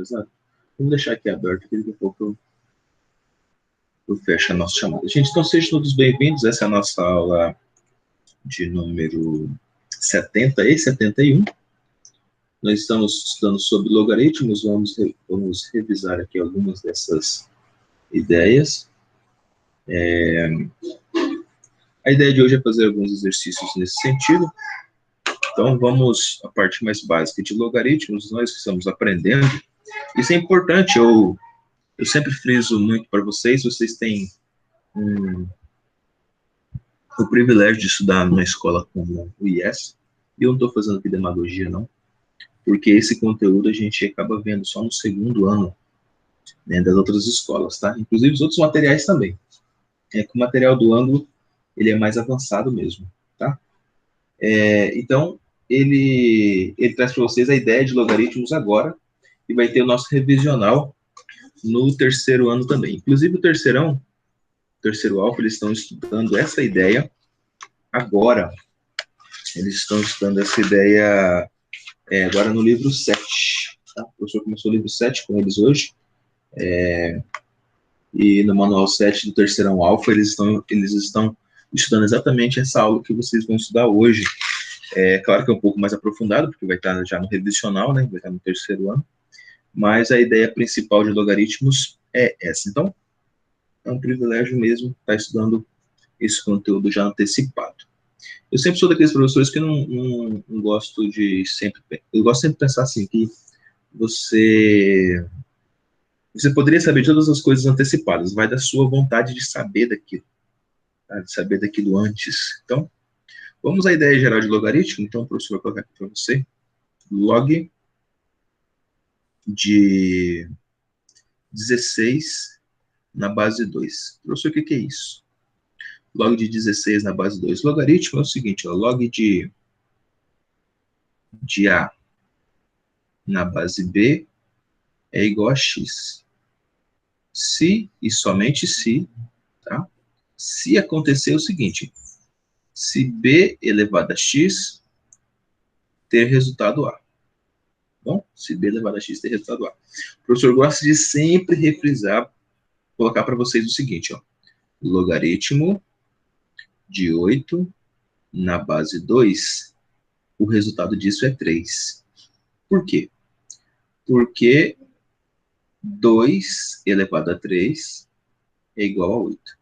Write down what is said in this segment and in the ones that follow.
atrasado. Vamos deixar aqui aberto, que daqui a pouco eu fecho a nossa chamada. Gente, então sejam todos bem-vindos. Essa é a nossa aula de número 70 e 71. Nós estamos estudando sobre logaritmos. Vamos revisar aqui algumas dessas ideias. A ideia de hoje é fazer alguns exercícios nesse sentido. Então, vamos à parte mais básica de logaritmos. Nós estamos aprendendo. Isso é importante, eu sempre friso muito para vocês. Vocês têm o privilégio de estudar numa escola como o IES. E eu não estou fazendo aqui demagogia, não. Porque esse conteúdo a gente acaba vendo só no segundo ano, né, das outras escolas, tá? Inclusive os outros materiais também. É que o material do ângulo, ele é mais avançado mesmo, tá? Então, ele traz para vocês a ideia de logaritmos agora, e vai ter o nosso revisional no terceiro ano também. Inclusive o terceiro alfa, eles estão estudando essa ideia agora. Eles estão estudando essa ideia agora no livro 7. Tá? O professor começou o livro 7 com eles hoje. E no manual 7 do terceirão alfa, eles estão estudando exatamente essa aula que vocês vão estudar hoje. Claro que é um pouco mais aprofundado, porque vai estar já no revisional, né? Vai estar no terceiro ano. Mas a ideia principal de logaritmos é essa. Então, é um privilégio mesmo estar estudando esse conteúdo já antecipado. Eu sempre sou daqueles professores que não gosto de sempre... Eu gosto sempre de pensar assim, que você poderia saber de todas as coisas antecipadas, vai da sua vontade de saber daquilo, tá? De saber daquilo antes. Então, vamos à ideia geral de logaritmo. Então, o professor vai colocar aqui para você, log de 16 na base 2. Professor, o que é isso? Log de 16 na base 2. Logaritmo é o seguinte, ó, log de A na base B é igual a x. Se e somente se, tá? Se acontecer o seguinte, se B elevado a x ter resultado A. Bom, se B elevado a x ter resultado A. O professor gosta de sempre refrisar, colocar para vocês o seguinte, ó, logaritmo de 8 na base 2, o resultado disso é 3. Por quê? Porque 2 elevado a 3 é igual a 8.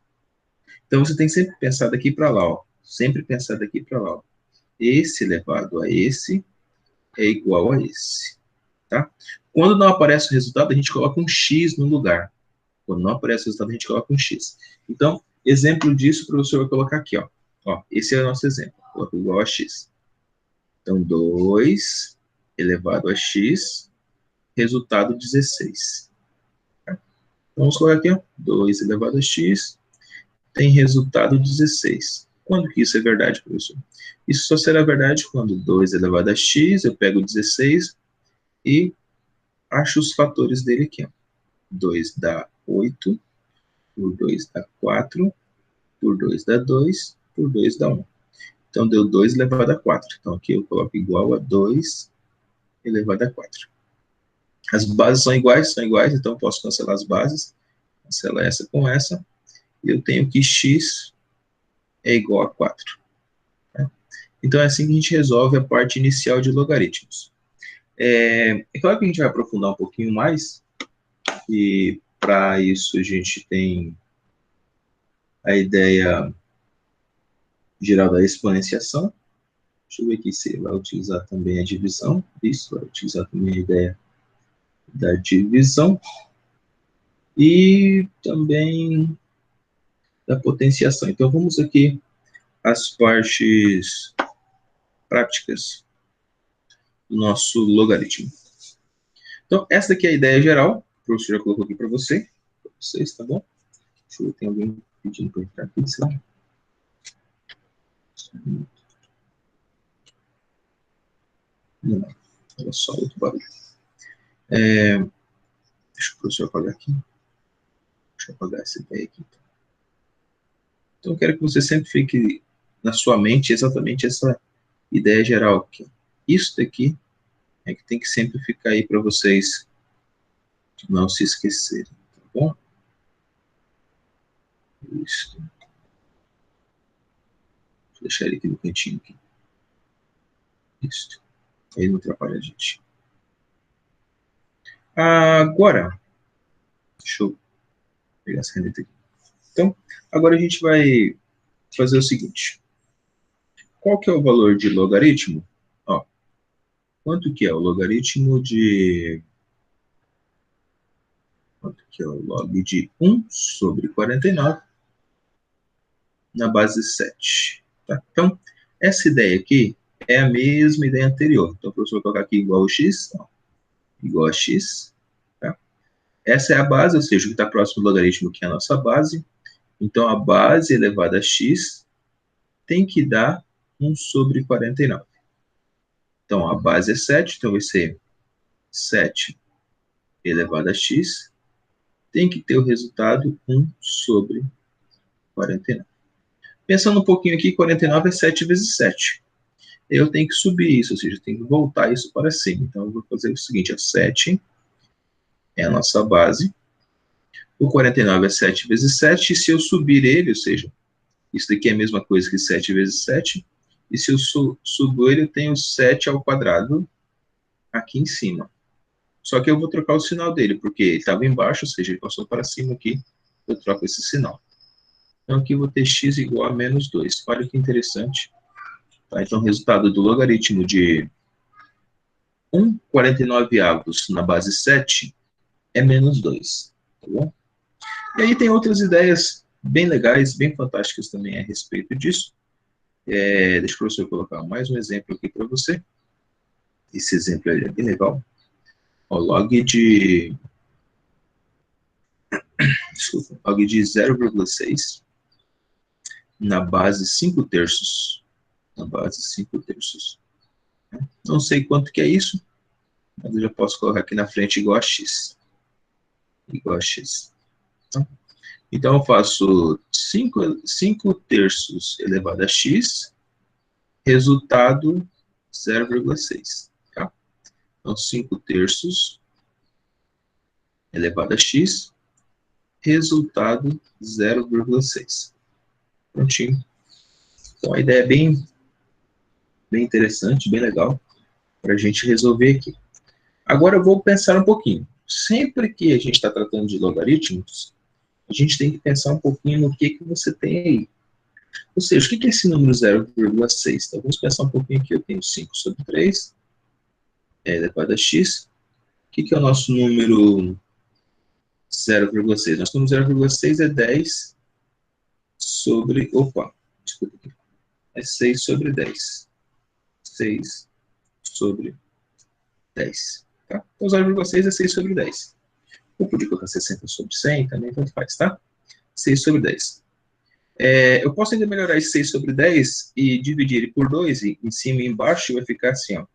Então, você tem que sempre pensar daqui para lá, ó. Sempre pensar daqui para lá, ó. Esse elevado a esse é igual a esse, tá? Quando não aparece o resultado, a gente coloca um x no lugar. Quando não aparece o resultado, a gente coloca um x. Então, exemplo disso, o professor vai colocar aqui, ó. Ó, esse é o nosso exemplo. Coloca igual a x. Então, 2 elevado a x, resultado 16. Tá? Vamos colocar aqui, ó. 2 elevado a x tem resultado 16. Quando que isso é verdade, professor? Isso só será verdade quando 2 elevado a x, eu pego 16 e acho os fatores dele aqui, ó. 2 dá 8, por 2 dá 4, por 2 dá 2, por 2 dá 1. Então, deu 2 elevado a 4. Então, aqui eu coloco igual a 2 elevado a 4. As bases são iguais, então eu posso cancelar as bases. Cancelar essa com essa. E eu tenho que x é igual a 4. Tá? Então, é assim que a gente resolve a parte inicial de logaritmos. É claro que a gente vai aprofundar um pouquinho mais. E, para isso, a gente tem a ideia geral da exponenciação. Deixa eu ver aqui se vai utilizar também a divisão. Isso, vai utilizar também a ideia da divisão. E também da potenciação. Então, vamos aqui às partes práticas do nosso logaritmo. Então, essa aqui é a ideia geral. O professor já colocou aqui para vocês, tá bom? Deixa eu ver, tem alguém pedindo para entrar aqui, será? Não, era só outro barulho. Deixa o professor apagar aqui. Deixa eu apagar essa ideia aqui. Então, eu quero que você sempre fique na sua mente exatamente essa ideia geral aqui. Isso daqui é que tem que sempre ficar aí para vocês Não se esquecerem, tá bom? Isso. Vou deixar ele aqui no cantinho. Aqui. Isso. Aí não atrapalha a gente. Agora, deixa eu pegar essa caneta aqui. Então, agora a gente vai fazer o seguinte. Qual que é o valor de logaritmo? Ó, quanto que é o logaritmo de... Quanto que é o log de 1 sobre 49 na base 7? Tá? Então, essa ideia aqui é a mesma ideia anterior. Então, o professor vai colocar aqui igual a x, ó, igual a x. Tá? Essa é a base, ou seja, o que está próximo do logaritmo, que é a nossa base. Então, a base elevada a x tem que dar 1 sobre 49. Então, a base é 7, então vai ser 7 elevado a x, tem que ter o resultado 1 sobre 49. Pensando um pouquinho aqui, 49 é 7 vezes 7. Eu tenho que subir isso, ou seja, eu tenho que voltar isso para cima. Então, eu vou fazer o seguinte, ó, 7 é a nossa base, o 49 é 7 vezes 7, e se eu subir ele, ou seja, isso daqui é a mesma coisa que 7 vezes 7, e se eu subo ele, eu tenho 7 ao quadrado aqui em cima. Só que eu vou trocar o sinal dele, porque ele estava embaixo, ou seja, ele passou para cima aqui, eu troco esse sinal. Então aqui eu vou ter x igual a menos 2. Olha que interessante. Tá? Então o resultado do logaritmo de 1,49 na base 7 é menos 2. Tá bom? E aí tem outras ideias bem legais, bem fantásticas também a respeito disso. Deixa o professor colocar mais um exemplo aqui para você. Esse exemplo é bem legal. O log de 0,6 na base 5 terços. Na base 5 terços. Não sei quanto que é isso, mas eu já posso colocar aqui na frente igual a x. Igual a x. Então, eu faço 5 terços elevado a x, resultado 0,6. Tá? Então, 5 terços elevado a x, resultado 0,6. Prontinho. Então, a ideia é bem interessante, bem legal, para a gente resolver aqui. Agora, eu vou pensar um pouquinho. Sempre que a gente está tratando de logaritmos, a gente tem que pensar um pouquinho no que você tem aí. Ou seja, o que é esse número 0,6? Então, vamos pensar um pouquinho aqui. Eu tenho 5 sobre 3, elevado a x. O que é o nosso número 0,6? Nosso número 0,6 é 10 sobre... Opa, desculpa aqui. É 6 sobre 10. 6 sobre 10. Tá? Então, 0,6 é 6 sobre 10. Eu podia colocar 60 sobre 100, também tanto faz, tá? 6 sobre 10. Eu posso ainda melhorar esse 6 sobre 10 e dividir ele por 2, e em cima e embaixo vai ficar assim, ó.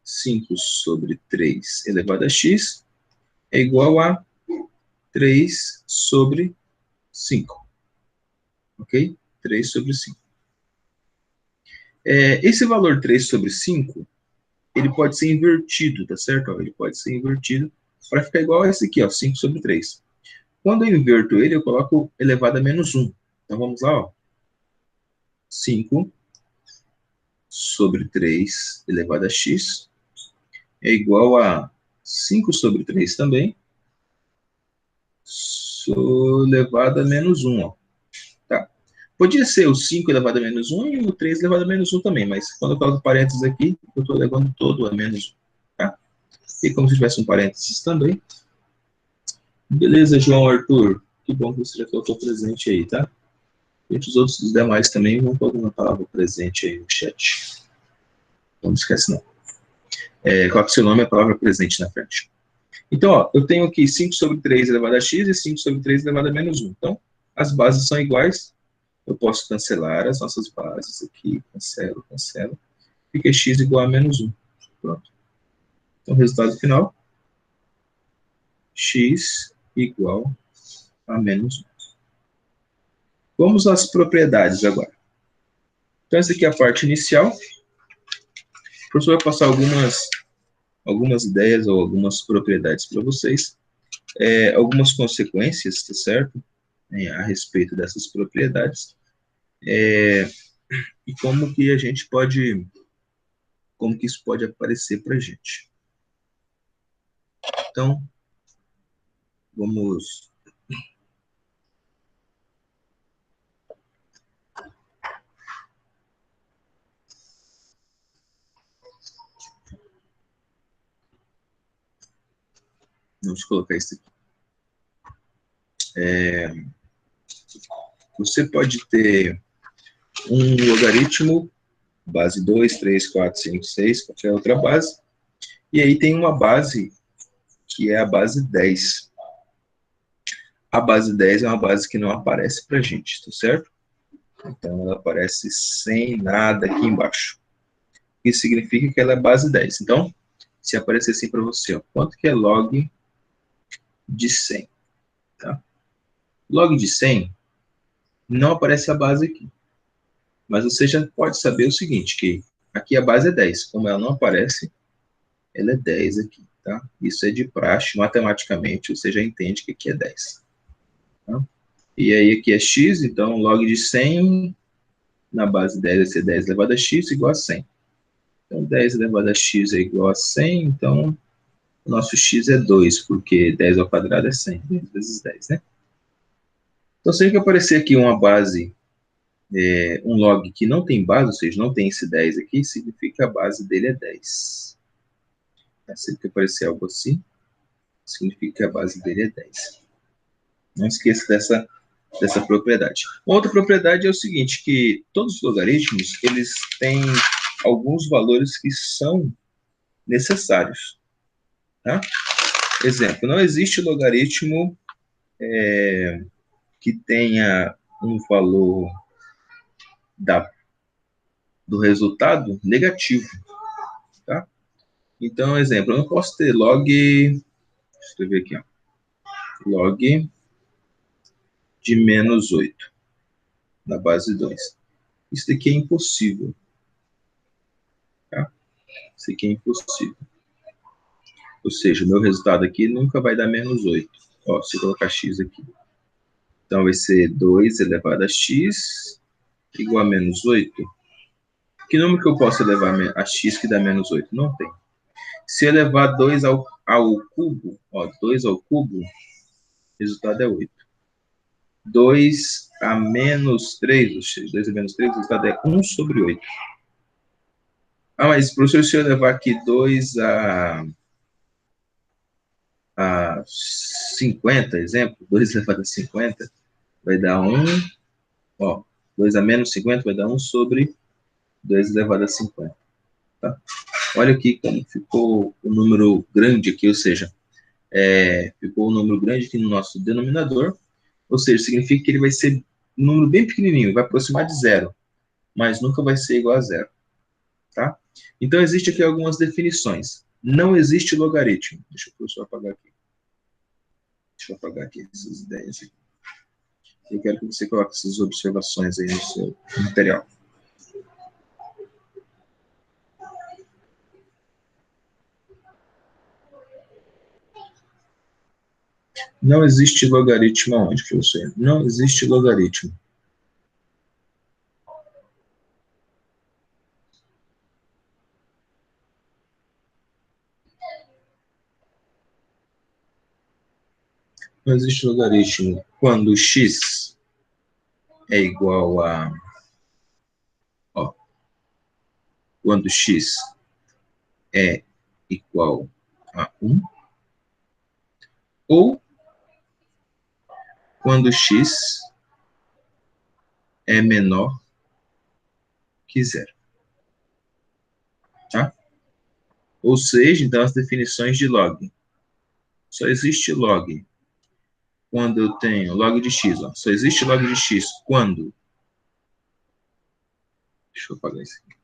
5 sobre 3 elevado a x é igual a 3 sobre 5. Ok? 3 sobre 5. Esse valor 3 sobre 5, ele pode ser invertido, tá certo? Ele pode ser invertido para ficar igual a esse aqui, ó, 5 sobre 3. Quando eu inverto ele, eu coloco elevado a menos 1. Então, vamos lá, ó. 5 sobre 3 elevado a x é igual a 5 sobre 3 também, elevado a menos 1. Ó. Tá. Podia ser o 5 elevado a menos 1 e o 3 elevado a menos 1 também, mas quando eu coloco parênteses aqui, eu estou levando todo a menos 1. Tá? E como se tivesse um parênteses também. Beleza, João Arthur. Que bom que você já colocou presente aí, tá? E os outros os demais também vão colocando a palavra presente aí no chat. Não esquece não. Coloque seu nome e a palavra presente na frente. Então, ó, eu tenho aqui 5 sobre 3 elevado a x e 5 sobre 3 elevado a menos 1. Então, as bases são iguais. Eu posso cancelar as nossas bases aqui. Cancelo, cancelo. Fica x igual a menos 1. Pronto. Então, resultado final. X igual a menos 1. Vamos às propriedades agora. Então, essa aqui é a parte inicial. O professor vai passar algumas ideias ou algumas propriedades para vocês. algumas consequências, tá certo? A respeito dessas propriedades, e como que a gente pode, como que isso pode aparecer para a gente. Então, vamos. Vamos colocar isso aqui. Você pode ter um logaritmo, base 2, 3, 4, 5, 6, qualquer outra base, e aí tem uma base que é a base 10. A base 10 é uma base que não aparece para a gente, tá certo? Então, ela aparece sem nada aqui embaixo. Isso significa que ela é base 10. Então, se aparecer assim para você, ó, quanto que é log de 100? Tá? Log de 100 não aparece a base aqui. Mas você já pode saber o seguinte, que aqui a base é 10. Como ela não aparece, ela é 10 aqui. Tá? Isso é de praxe, matematicamente, você já entende que aqui é 10. Tá? E aí aqui é x, então log de 100 na base 10 vai ser 10 elevado a x igual a 100. Então 10 elevado a x é igual a 100, então o nosso x é 2, porque 10 ao quadrado é 100, 2 vezes 10, né? Então sempre que aparecer aqui uma base, um log que não tem base, ou seja, não tem esse 10 aqui, significa que a base dele é 10. Sempre que aparecer algo assim, significa que a base dele é 10. Não esqueça dessa propriedade. Outra propriedade é o seguinte, que todos os logaritmos, eles têm alguns valores que são necessários. Tá? Exemplo, não existe logaritmo que tenha um valor do resultado negativo. Tá? Então, exemplo, eu não posso ter log, deixa eu escrever aqui, ó, log de menos 8 na base 2. Isso daqui é impossível. Tá? Isso aqui é impossível. Ou seja, o meu resultado aqui nunca vai dar menos 8. Ó, se eu colocar x aqui. Então, vai ser 2 elevado a x igual a menos 8. Que número que eu posso elevar a x que dá menos 8? Não tem. Se eu levar 2 ao cubo, ó, 2 ao cubo, o resultado é 8. 2 a menos 3, ou seja, 2 a menos 3, o resultado é 1 sobre 8. Ah, mas, professor, se eu levar aqui 2 a 50, exemplo, 2 elevado a 50, vai dar 1, ó, 2 a menos 50 vai dar 1 sobre 2 elevado a 50. Tá? Olha aqui como ficou o número grande aqui, ou seja, ficou um número grande aqui no nosso denominador, ou seja, significa que ele vai ser um número bem pequenininho, vai aproximar de zero, mas nunca vai ser igual a zero. Tá? Então, existe aqui algumas definições. Não existe logaritmo. Deixa eu só apagar aqui. Deixa eu apagar aqui essas ideias. Eu quero que você coloque essas observações aí no seu material. Não existe logaritmo aonde, professor? Não existe logaritmo. Não existe logaritmo quando x é igual a... Ó, quando x é igual a 1, ou quando x é menor que zero. Tá? Ou seja, então, as definições de log. Só existe log quando eu tenho log de x. Ó. Só existe log de x quando... Deixa eu apagar isso aqui.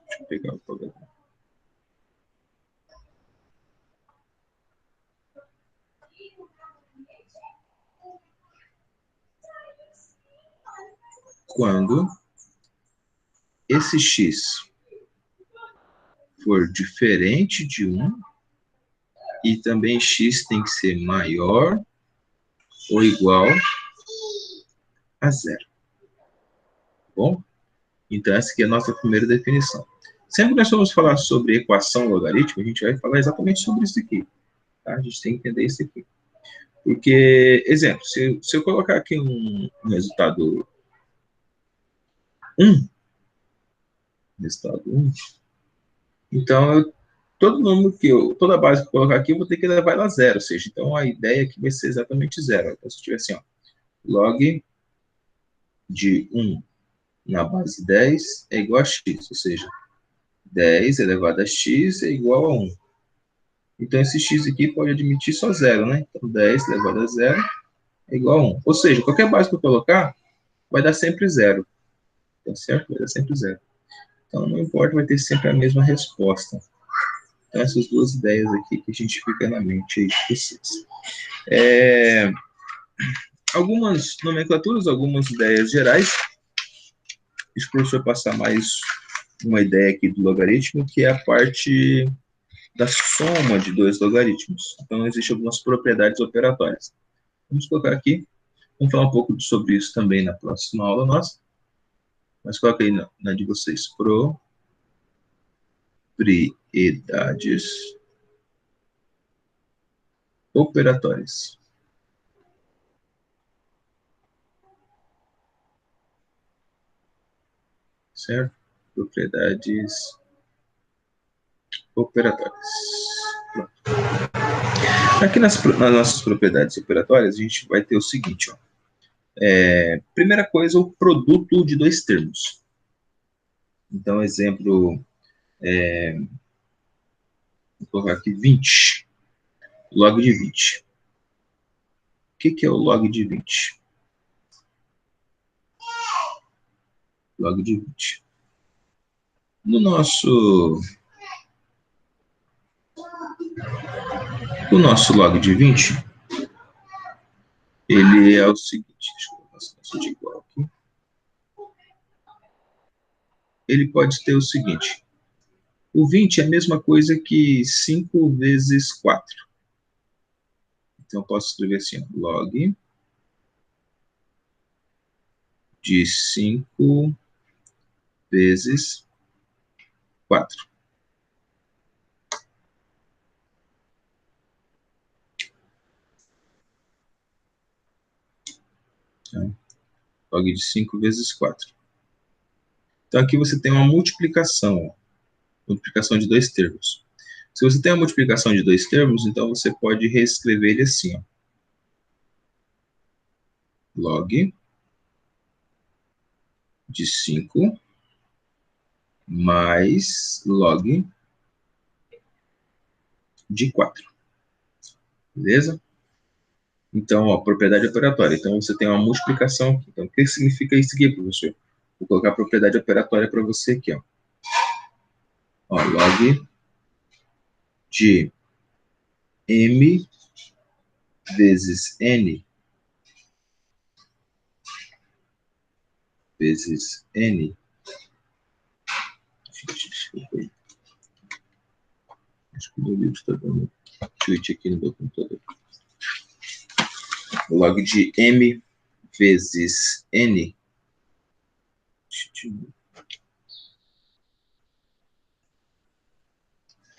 Deixa eu pegar o apagador. quando esse x for diferente de 1 e também x tem que ser maior ou igual a zero. Bom? Então, essa aqui é a nossa primeira definição. Sempre que nós vamos falar sobre equação logarítmica, a gente vai falar exatamente sobre isso aqui. Tá? A gente tem que entender isso aqui. Porque, exemplo, se eu colocar aqui um resultado 1, resultado 1, então todo número toda base que eu colocar aqui, eu vou ter que levar ela a zero, ou seja, então a ideia aqui vai ser exatamente zero. Então, se eu tiver assim, ó, log de 1 na base 10 é igual a x, ou seja, 10 elevado a x é igual a 1. Então, esse x aqui pode admitir só zero, né? Então, 10 elevado a zero é igual a 1. Ou seja, qualquer base que eu colocar, vai dar sempre zero. Tá certo? Vai dar sempre zero. Então, não importa, vai ter sempre a mesma resposta. Então, essas duas ideias aqui que a gente fica na mente aí de vocês. Algumas nomenclaturas, algumas ideias gerais. Deixa o professor passar mais uma ideia aqui do logaritmo, que é a parte da soma de dois logaritmos. Então, existem algumas propriedades operatórias. Vamos colocar aqui. Vamos falar um pouco sobre isso também na próxima aula nossa. Mas coloca aí na de vocês. Propriedades operatórias. Certo? Propriedades operatórias. Pronto. Aqui nas nossas propriedades operatórias, a gente vai ter o seguinte, ó. Primeira coisa, o produto de dois termos. Então, exemplo, vou colocar aqui 20. Log de 20. O que é o log de 20? Log de 20. No nosso log de 20, ele é o seguinte, deixa eu colocar isso de igual aqui. Ele pode ter o seguinte, o 20 é a mesma coisa que 5 vezes 4. Então, eu posso escrever assim, ó, log de 5 vezes 4. Tá? Log de 5 vezes 4. Então, aqui você tem uma multiplicação, ó, multiplicação de dois termos. Se você tem a multiplicação de dois termos, então você pode reescrever ele assim, ó. Log de 5 mais log de 4. Beleza? Então, ó, propriedade operatória. Então, você tem uma multiplicação aqui. Então, o que significa isso aqui, professor? Vou colocar a propriedade operatória para você aqui, ó. Ó, log de m vezes n vezes n. Desculpa aí. Acho que o meu livro está dando tweet aqui no meu computador. Log de m vezes n.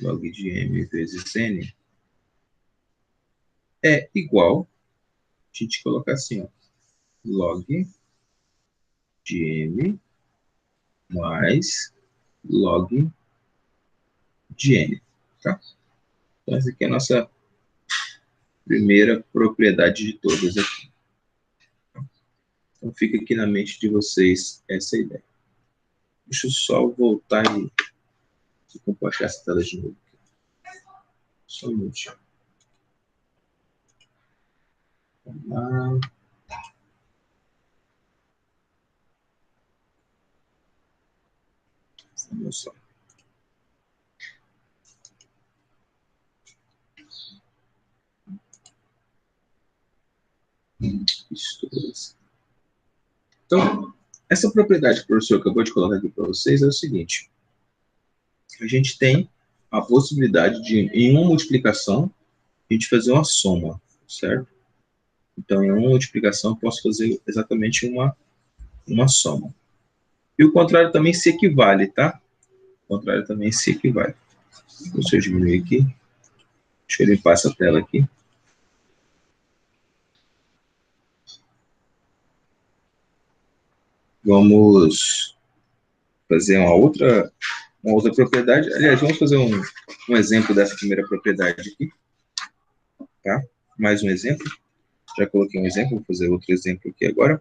Log de m vezes n é igual, a gente colocar assim, ó, log de m mais log de n, tá? Então, essa aqui é a nossa primeira propriedade de todas aqui. Então, fica aqui na mente de vocês essa ideia. Deixa eu só voltar e compartilhar essa tela de novo. Só um minutinho. Vamos lá. Vamos só. Então, Essa propriedade que o professor acabou de colocar aqui para vocês é o seguinte. A gente tem a possibilidade de, em uma multiplicação, a gente fazer uma soma, certo? Então, em uma multiplicação, eu posso fazer exatamente uma soma. E o contrário também se equivale, tá? O contrário também se equivale. Deixa eu diminuir aqui. Deixa eu limpar essa tela aqui. Vamos fazer uma outra propriedade. Aliás, vamos fazer um exemplo dessa primeira propriedade aqui. Tá? Mais um exemplo. Já coloquei um exemplo, vou fazer outro exemplo aqui agora.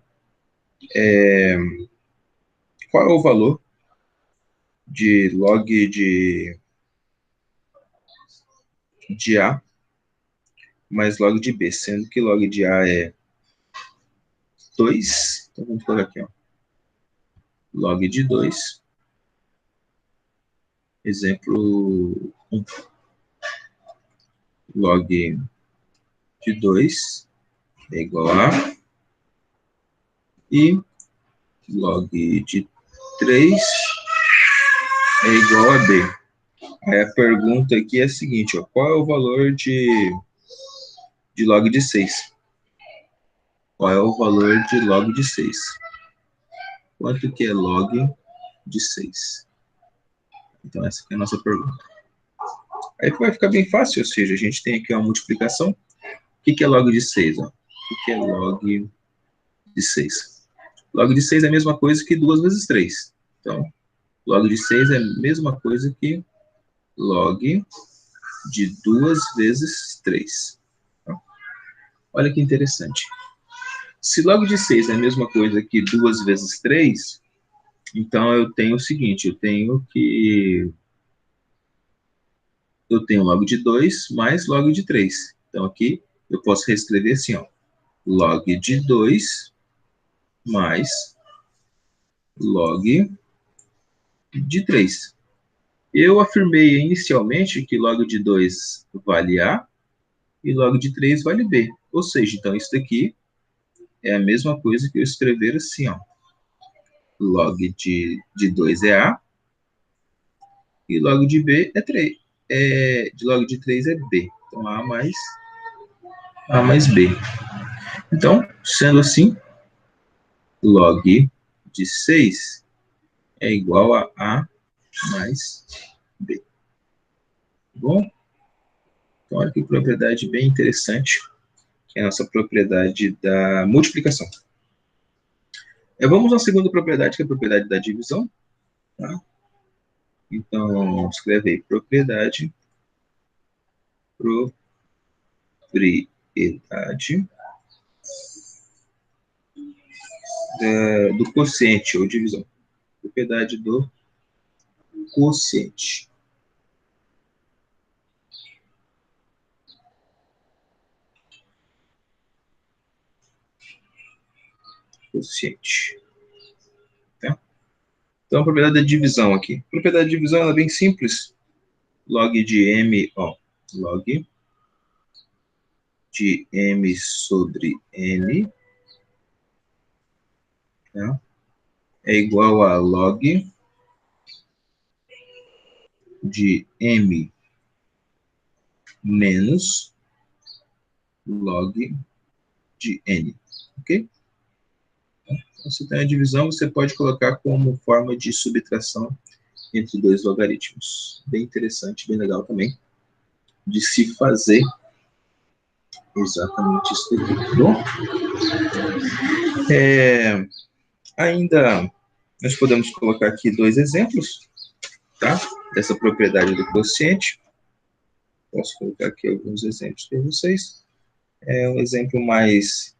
Qual é o valor de log de A mais log de B, sendo que log de A é 2. Então, vamos colocar aqui, ó. Log de 2. Exemplo 1. Log de 2 é igual a e log de 3 é igual a B. Aí a pergunta aqui é a seguinte, ó, qual é o valor de log de 6? Qual é o valor de log de 6? Quanto que é log de 6? Então, essa aqui é a nossa pergunta. Aí vai ficar bem fácil, ou seja, a gente tem aqui uma multiplicação. O que é log de 6? Ó? O que é log de 6? Log de 6 é a mesma coisa que 2 vezes 3. Então, log de 6 é a mesma coisa que log de 2 vezes 3. Então, olha que interessante. Se log de 6 é a mesma coisa que 2 vezes 3, então eu tenho o seguinte, eu tenho log de 2 mais log de 3. Então aqui eu posso reescrever assim, ó, log de 2 mais log de 3. Eu afirmei inicialmente que log de 2 vale A e log de 3 vale B. Ou seja, então isso daqui é a mesma coisa que eu escrever assim, ó. Log de 2 é A e log de B é 3. De log de 3 é B. Então A mais B. Então, sendo assim, log de 6 é igual a A mais B. Tá bom? Então, olha que propriedade bem interessante, que é a nossa propriedade da multiplicação. Vamos à segunda propriedade, que é a propriedade da divisão. Tá? Então, escreve aí, propriedade do quociente, ou divisão. Propriedade do quociente. Quociente. Tá? Então, a propriedade da divisão aqui. A propriedade de divisão é bem simples. Log de M, ó, log de M sobre N, tá? É igual a log de M menos log de N, ok? Então, você tem a divisão, você pode colocar como forma de subtração entre dois logaritmos. Bem interessante, bem legal também de se fazer exatamente isso aqui, tá bom? Ainda nós podemos colocar aqui dois exemplos, tá? Dessa propriedade do quociente. Posso colocar aqui alguns exemplos para vocês. Um exemplo mais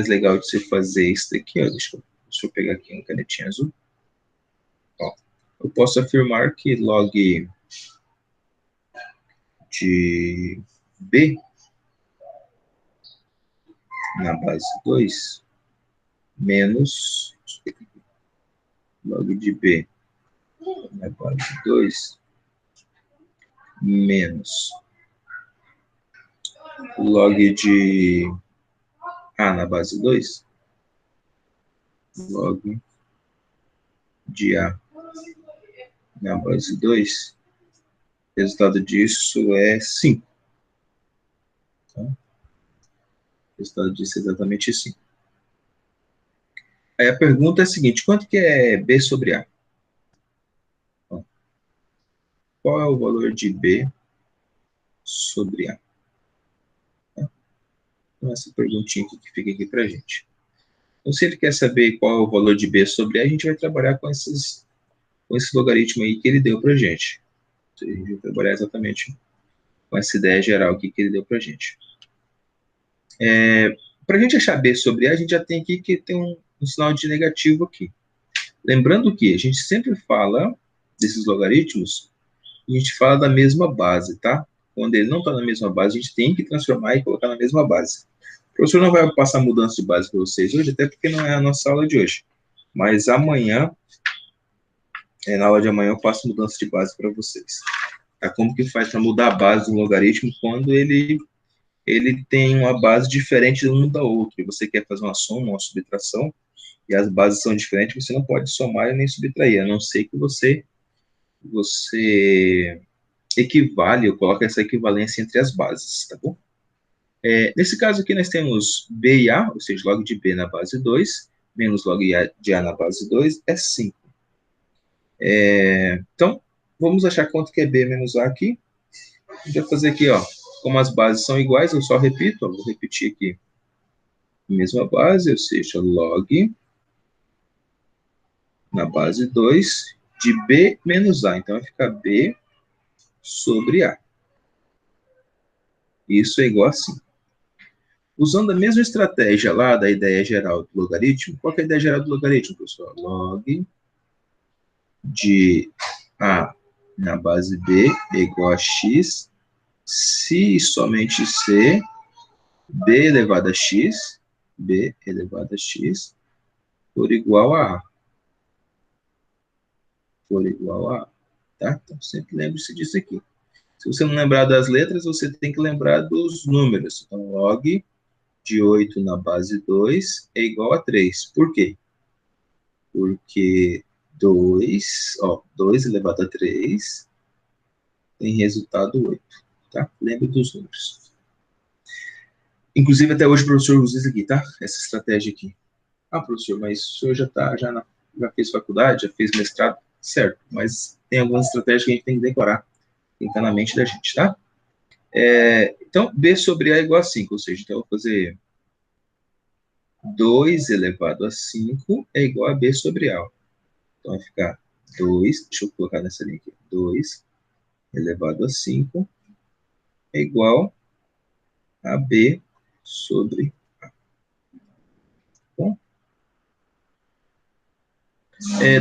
legal de se fazer isso daqui, ó. Deixa eu pegar aqui uma canetinha azul. Ó, eu posso afirmar que log de B na base 2 menos log de B na base 2 menos log de A na base 2 log de A na base 2, o resultado disso é 5. Tá? O resultado disso é exatamente 5. Aí a pergunta é a seguinte, quanto que é B sobre A? Bom, qual é o valor de B sobre A? Tá? Então, essa perguntinha aqui que fica aqui para a gente. Então, se ele quer saber qual é o valor de B sobre A, a gente vai trabalhar com esse logaritmo aí que ele deu para a gente. A gente vai trabalhar exatamente com essa ideia geral aqui que ele deu para a gente. Para a gente achar B sobre A, a gente já tem aqui que ter um sinal de negativo aqui. Lembrando que a gente sempre fala desses logaritmos, a gente fala da mesma base, tá? Quando ele não está na mesma base, a gente tem que transformar e colocar na mesma base. O professor não vai passar mudança de base para vocês hoje, até porque não é a nossa aula de hoje. Mas amanhã, na aula de amanhã, eu passo mudança de base para vocês. Tá? Como que faz para mudar a base do logaritmo quando ele tem uma base diferente uma da outra, e você quer fazer uma soma, uma subtração, e as bases são diferentes, você não pode somar e nem subtrair, a não ser que você equivale ou coloque essa equivalência entre as bases, tá bom? Nesse caso aqui, nós temos B e A, ou seja, log de B na base 2, menos log de A na base 2, é 5. Então, vamos achar quanto que é B menos A aqui. A gente vai fazer aqui, ó, como as bases são iguais, eu só repito, ó, vou repetir aqui a mesma base, ou seja, log na base 2 de B menos A. Então, vai ficar B sobre A. Isso é igual a 5. Usando a mesma estratégia lá da ideia geral do logaritmo, qual que é a ideia geral do logaritmo, pessoal? Log de A na base B é igual a x, se e somente C, B elevado a x, B elevado a x, por igual a A. Por igual a A. Tá? Então, sempre lembre-se disso aqui. Se você não lembrar das letras, você tem que lembrar dos números. Então, log de 8 na base 2 é igual a 3. Por quê? Porque 2 elevado a 3 tem resultado 8. Tá? Lembre dos números. Inclusive, até hoje o professor usa isso aqui, tá? Essa estratégia aqui. Ah, professor, mas o senhor já fez faculdade, já fez mestrado? Certo, mas tem algumas estratégias que a gente tem que decorar. Tem que estar na mente da gente, tá? Então, B sobre A é igual a 5, ou seja, então eu vou fazer 2 elevado a 5 é igual a B sobre A. Então vai ficar 2, deixa eu colocar nessa linha aqui, 2 elevado a 5 é igual a B sobre A. Bom,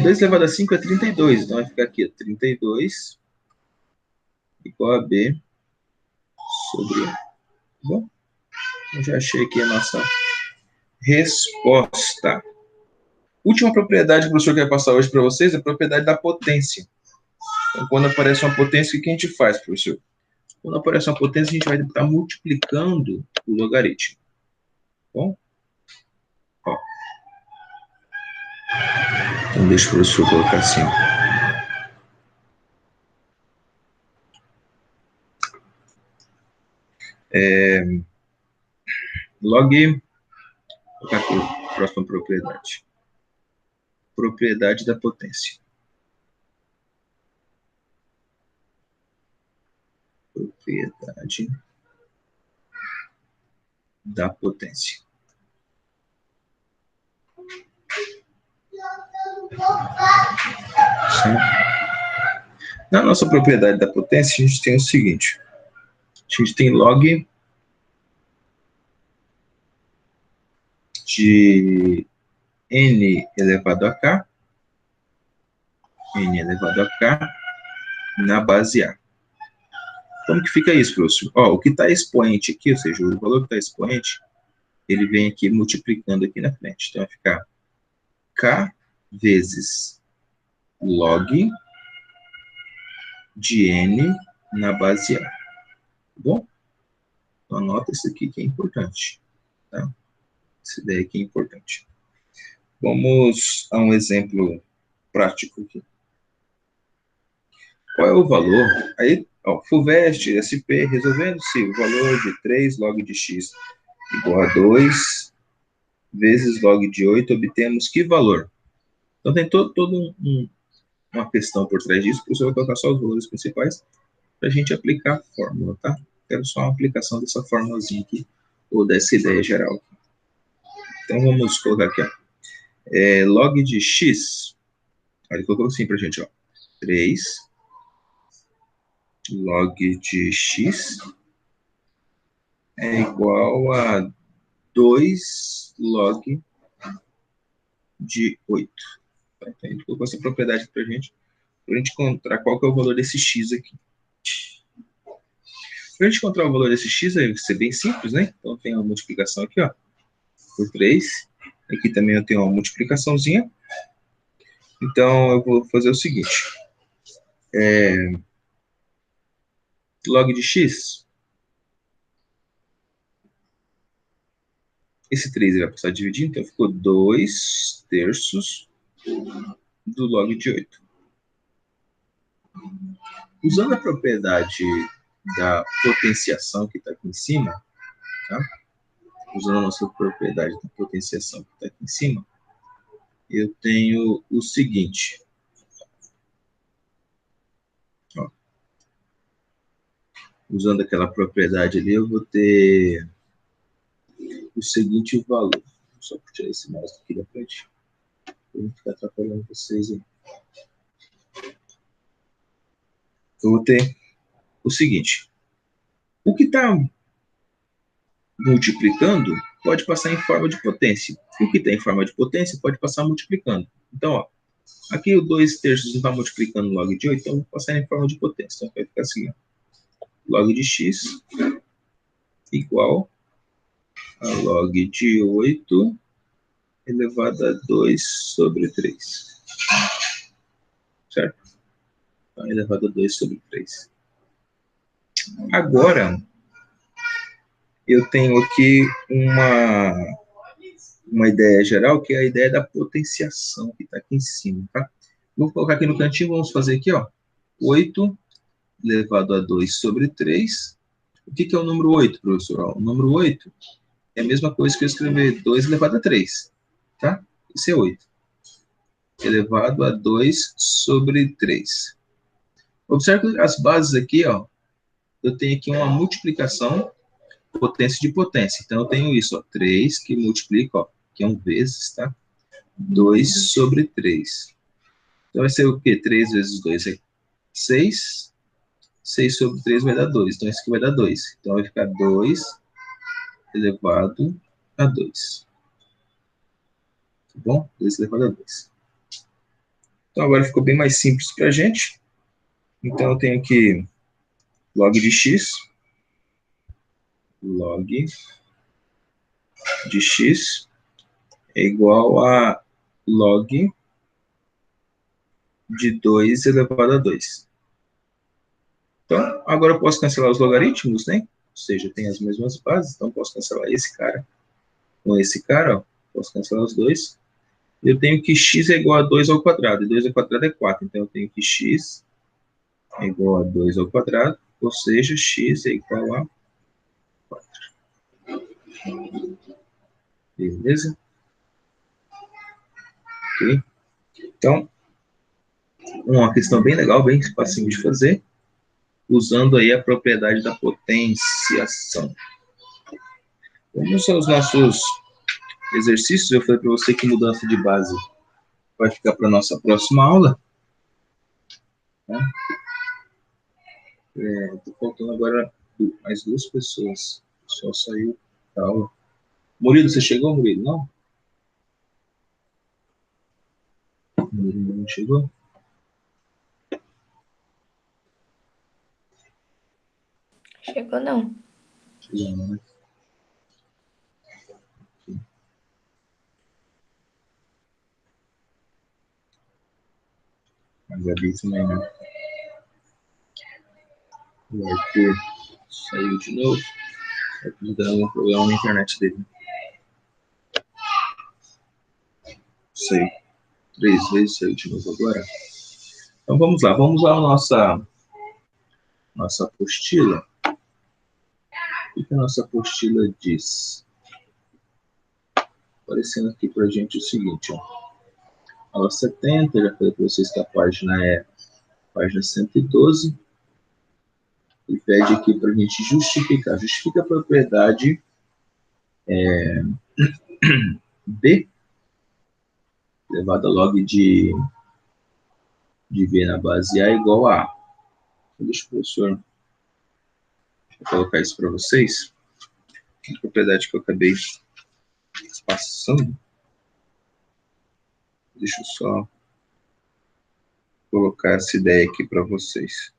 2 elevado a 5 é 32, então vai ficar aqui, 32 igual a B sobre A. Bom, eu já achei aqui a nossa resposta. Última propriedade que o professor quer passar hoje para vocês é a propriedade da potência. Então, quando aparece uma potência, o que a gente faz, professor? Quando aparece uma potência, a gente vai estar multiplicando o logaritmo. Bom? Ó. Então, deixa o professor colocar assim. Log, vou colocar aqui a próxima propriedade. Propriedade da potência. Propriedade da potência. Certo? Na nossa propriedade da potência, a gente tem o seguinte. A gente tem log de n elevado a k, n elevado a k, na base A. Como que fica isso, professor? Ó, o que está expoente aqui, ou seja, o valor que está expoente, ele vem aqui multiplicando aqui na frente. Então, vai ficar k vezes log de n na base A. Tá bom? Então, anota isso aqui que é importante. Tá? Essa ideia aqui é importante. Vamos a um exemplo prático aqui. Qual é o valor? Aí, ó, FUVEST, SP, resolvendo-se o valor de 3 log de x igual a 2 vezes log de 8, obtemos que valor? Então, tem todo uma questão por trás disso, que você vai colocar só os valores principais para a gente aplicar a fórmula, tá? Quero só uma aplicação dessa formulazinha aqui, ou dessa ideia geral. Então, vamos colocar aqui, ó. Log de x, ele colocou assim para a gente, ó. 3 log de x é igual a 2 log de 8. Tá? Então, ele colocou essa propriedade para a gente encontrar qual que é o valor desse x aqui. Para a gente encontrar o valor desse x, vai ser bem simples, né? Então, tem uma multiplicação aqui, ó, por 3. Aqui também eu tenho uma multiplicaçãozinha. Então, eu vou fazer o seguinte. Log de x. Esse 3 vai passar a dividir, então ficou 2 terços do log de 8. Usando a propriedade da potenciação que está aqui em cima, tá? Usando a nossa propriedade da potenciação que está aqui em cima, eu tenho o seguinte. Ó, usando aquela propriedade ali, eu vou ter o seguinte valor. Vou só tirar esse mouse aqui da frente, para não ficar atrapalhando vocês aí. Eu vou ter o seguinte. O que está multiplicando pode passar em forma de potência. O que está em forma de potência pode passar multiplicando. Então, ó, aqui o 2 terços não está multiplicando log de 8, então eu vou passar em forma de potência. Então vai ficar assim, ó. Log de x igual a log de 8 elevado a 2 sobre 3. Certo? Então, elevado a 2 sobre 3. Agora, eu tenho aqui uma ideia geral, que é a ideia da potenciação, que está aqui em cima, tá? Vou colocar aqui no cantinho, vamos fazer aqui, ó. 8 elevado a 2 sobre 3. O que é o número 8, professor? O número 8 é a mesma coisa que eu escrever 2 elevado a 3, tá? Isso é 8. Elevado a 2 sobre 3. Observe que as bases aqui, ó, eu tenho aqui uma multiplicação potência de potência. Então, eu tenho isso, ó, 3 que multiplica, ó, que é 1 vezes, tá? 2 sobre 3. Então, vai ser o quê? 3 vezes 2 é 6. 6 sobre 3 vai dar 2. Então, isso aqui vai dar 2. Então, vai ficar 2 elevado a 2. Tá bom? 2 elevado a 2. Então, agora ficou bem mais simples para a gente. Então, eu tenho aqui log de x. Log de x é igual a log de 2 elevado a 2. Então, agora eu posso cancelar os logaritmos, né? Ou seja, tem as mesmas bases, então posso cancelar esse cara com esse cara, ó. Posso cancelar os dois. Eu tenho que x é igual a 2 ao quadrado, e 2 ao quadrado é 4. Então, eu tenho que x é igual a 2 ao quadrado, ou seja, x é igual a 4. Beleza? Ok? Então, uma questão bem legal, bem facinho de fazer, usando aí a propriedade da potenciação. Vamos aos nossos exercícios. Eu falei para você que mudança de base vai ficar para a nossa próxima aula. Tá? Tô faltando agora mais 2 pessoas. Só saiu da aula. Murilo, você chegou, Murilo? Não? Murilo não chegou? Chegou não. Chegou não, né? A Gabi também, né? O Arthur saiu de novo. Tá dando algum problema na internet dele. Sei. 3 vezes saiu de novo agora. Então vamos lá, vamos à nossa apostila. O que a nossa apostila diz? Aparecendo aqui pra gente o seguinte, ó. Aula 70, já falei para vocês que a página é página 112. E pede aqui para a gente justificar. Justifica a propriedade B, elevado a log de B na base A igual a A. Deixa o professor colocar isso para vocês. A propriedade que eu acabei passando. Deixa eu só colocar essa ideia aqui para vocês.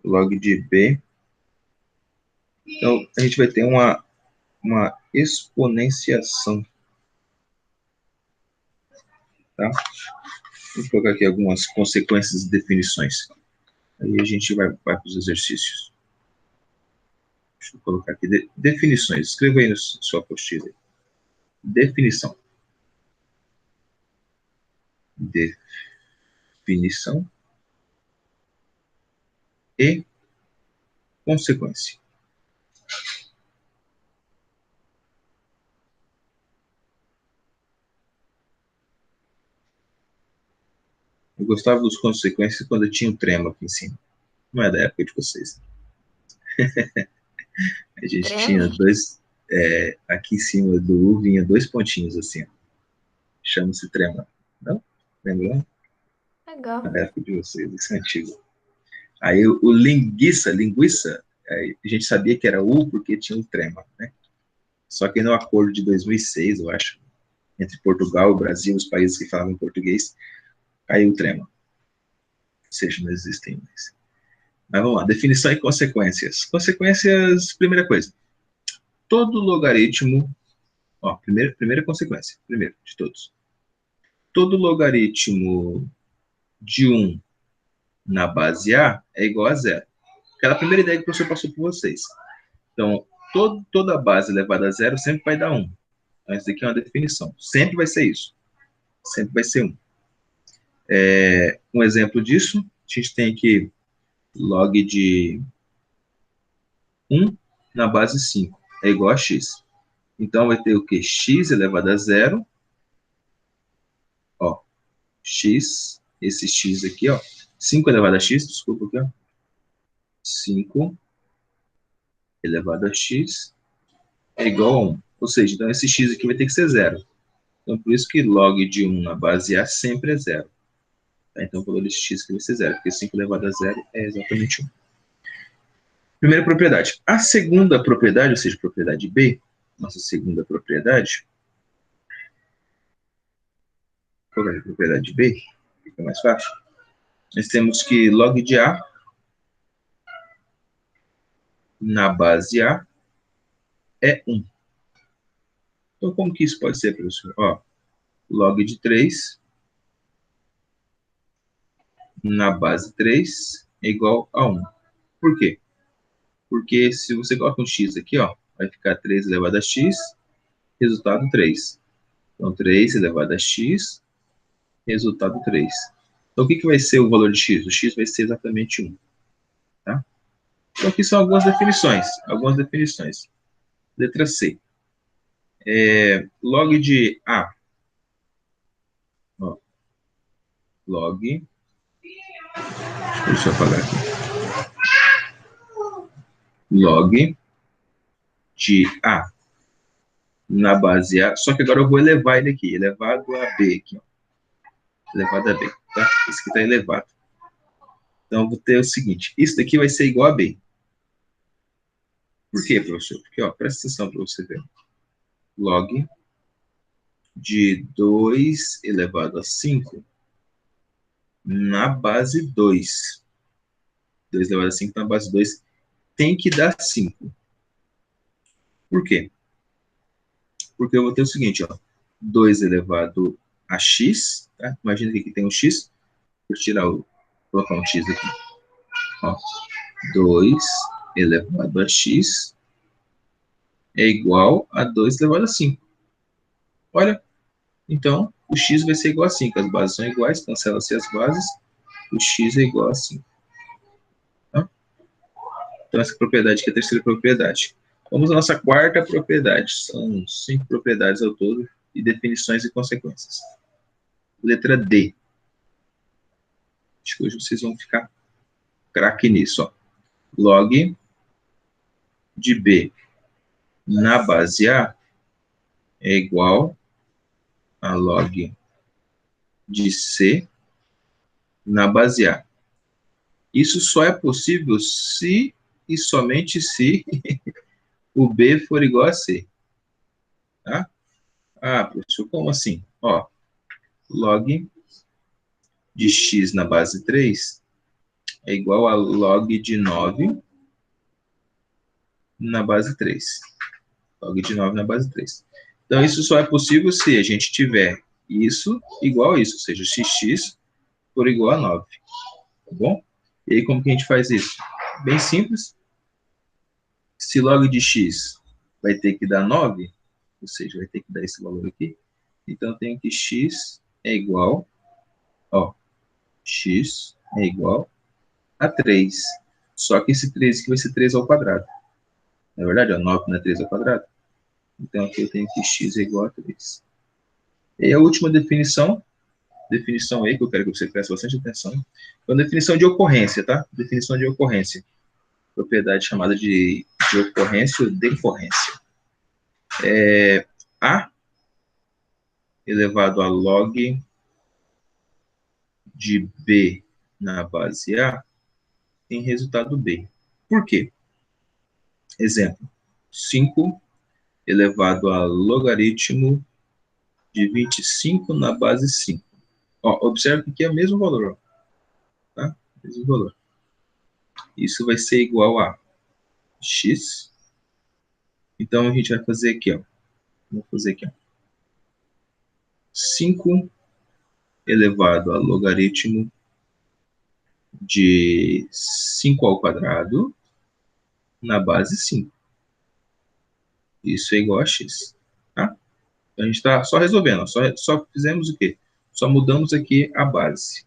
Log de B. Então, a gente vai ter uma exponenciação. Tá? Vou colocar aqui algumas consequências e definições. Aí a gente vai para os exercícios. Deixa eu colocar aqui. Definições. Escreva aí na sua apostila. Definição. Definição e consequência. Eu gostava dos consequências quando eu tinha o trema aqui em cima. Não é da época de vocês. A gente Trema? tinha dois... aqui em cima do U vinha 2 pontinhos assim. Chama-se trema. Não? Lembra? Legal. Na época de vocês, isso é antigo. Aí o linguiça, a gente sabia que era U porque tinha o trema, né? Só que no acordo de 2006, eu acho, entre Portugal e Brasil, os países que falavam português, caiu o trema. Ou seja, não existem mais. Mas vamos lá, definição e consequências. Consequências, primeira coisa. Todo logaritmo, ó, primeira consequência, primeiro de todos. Todo logaritmo de 1 na base A é igual a zero. Aquela primeira ideia que o professor passou por vocês. Então, toda base elevada a zero sempre vai dar 1. Então, isso aqui é uma definição. Sempre vai ser isso. Sempre vai ser 1. Um exemplo disso, a gente tem aqui log de 1 na base 5 é igual a x. Então, vai ter o quê? X elevado a zero. Ó, x, esse x aqui, ó. 5 elevado a x, desculpa aqui, ó. 5 elevado a x é igual a 1. Ou seja, então esse x aqui vai ter que ser zero. Então, por isso que log de 1 na base A sempre é zero. Tá? Então, o valor de x que vai ser zero, porque 5 elevado a zero é exatamente 1. Primeira propriedade. A segunda propriedade, ou seja, propriedade B, nossa segunda propriedade, qual é a propriedade B? Fica mais fácil. Nós temos que log de A na base A é 1. Então, como que isso pode ser, professor? Ó, log de 3 na base 3 é igual a 1. Por quê? Porque se você coloca um x aqui, ó, vai ficar 3 elevado a x, resultado 3. Então, 3 elevado a x, resultado 3. Então, o que vai ser o valor de x? O x vai ser exatamente 1. Tá? Então, aqui são algumas definições. Letra C. Log de A. Ó, log. Deixa eu apagar aqui. Log de A na base A. Só que agora eu vou elevar ele aqui. Elevado a B aqui. Ó. Elevado a B. Tá? Isso aqui está elevado. Então, eu vou ter o seguinte. Isso daqui vai ser igual a B. Por quê, professor? Porque, ó, presta atenção para você ver. Log de 2 elevado a 5 na base 2. 2 elevado a 5 na base 2 tem que dar 5. Por quê? Porque eu vou ter o seguinte, ó. 2 elevado a x, tá? Imagina que aqui tem um x. Vou colocar um x aqui. Ó. 2 elevado a x é igual a 2 elevado a 5. Olha, Então, o x vai ser igual a 5. As bases são iguais, cancela-se as bases, o x é igual a 5. Tá? Então, essa propriedade aqui é a terceira propriedade. Vamos à nossa quarta propriedade. São 5 propriedades ao todo, e definições e consequências. Letra D. Acho que hoje vocês vão ficar craque nisso. Ó. Log de B na base A é igual a log de C na base A. Isso só é possível se e somente se o B for igual a C. Tá? Ah, professor, como assim? Ó, log de x na base 3 é igual a log de 9 na base 3. Log de 9 na base 3. Então, isso só é possível se a gente tiver isso igual a isso, ou seja, xx por igual a 9. Tá bom? E aí, como que a gente faz isso? Bem simples. Se log de x vai ter que dar 9, ou seja, vai ter que dar esse valor aqui, então eu tenho que x é igual, ó, x é igual a 3. Só que esse 3 aqui vai ser 3 ao quadrado. Na verdade, ó, 9 não é 3 ao quadrado. Então aqui eu tenho que x é igual a 3. E a última definição aí, que eu quero que você preste bastante atenção, é a definição de ocorrência, tá? Definição de ocorrência. Propriedade chamada de ocorrência ou decorrência. A elevado a log de B na base A tem resultado B. Por quê? Exemplo, 5 elevado a logaritmo de 25 na base 5. Ó, observe que aqui é o mesmo valor. Tá? Mesmo valor. Isso vai ser igual a x. Então, a gente vai fazer aqui, ó. Vou fazer aqui, ó. 5 elevado a logaritmo de 5 ao quadrado na base 5. Isso é igual a x. Tá? Então, a gente está só resolvendo. Só fizemos o quê? Só mudamos aqui a base.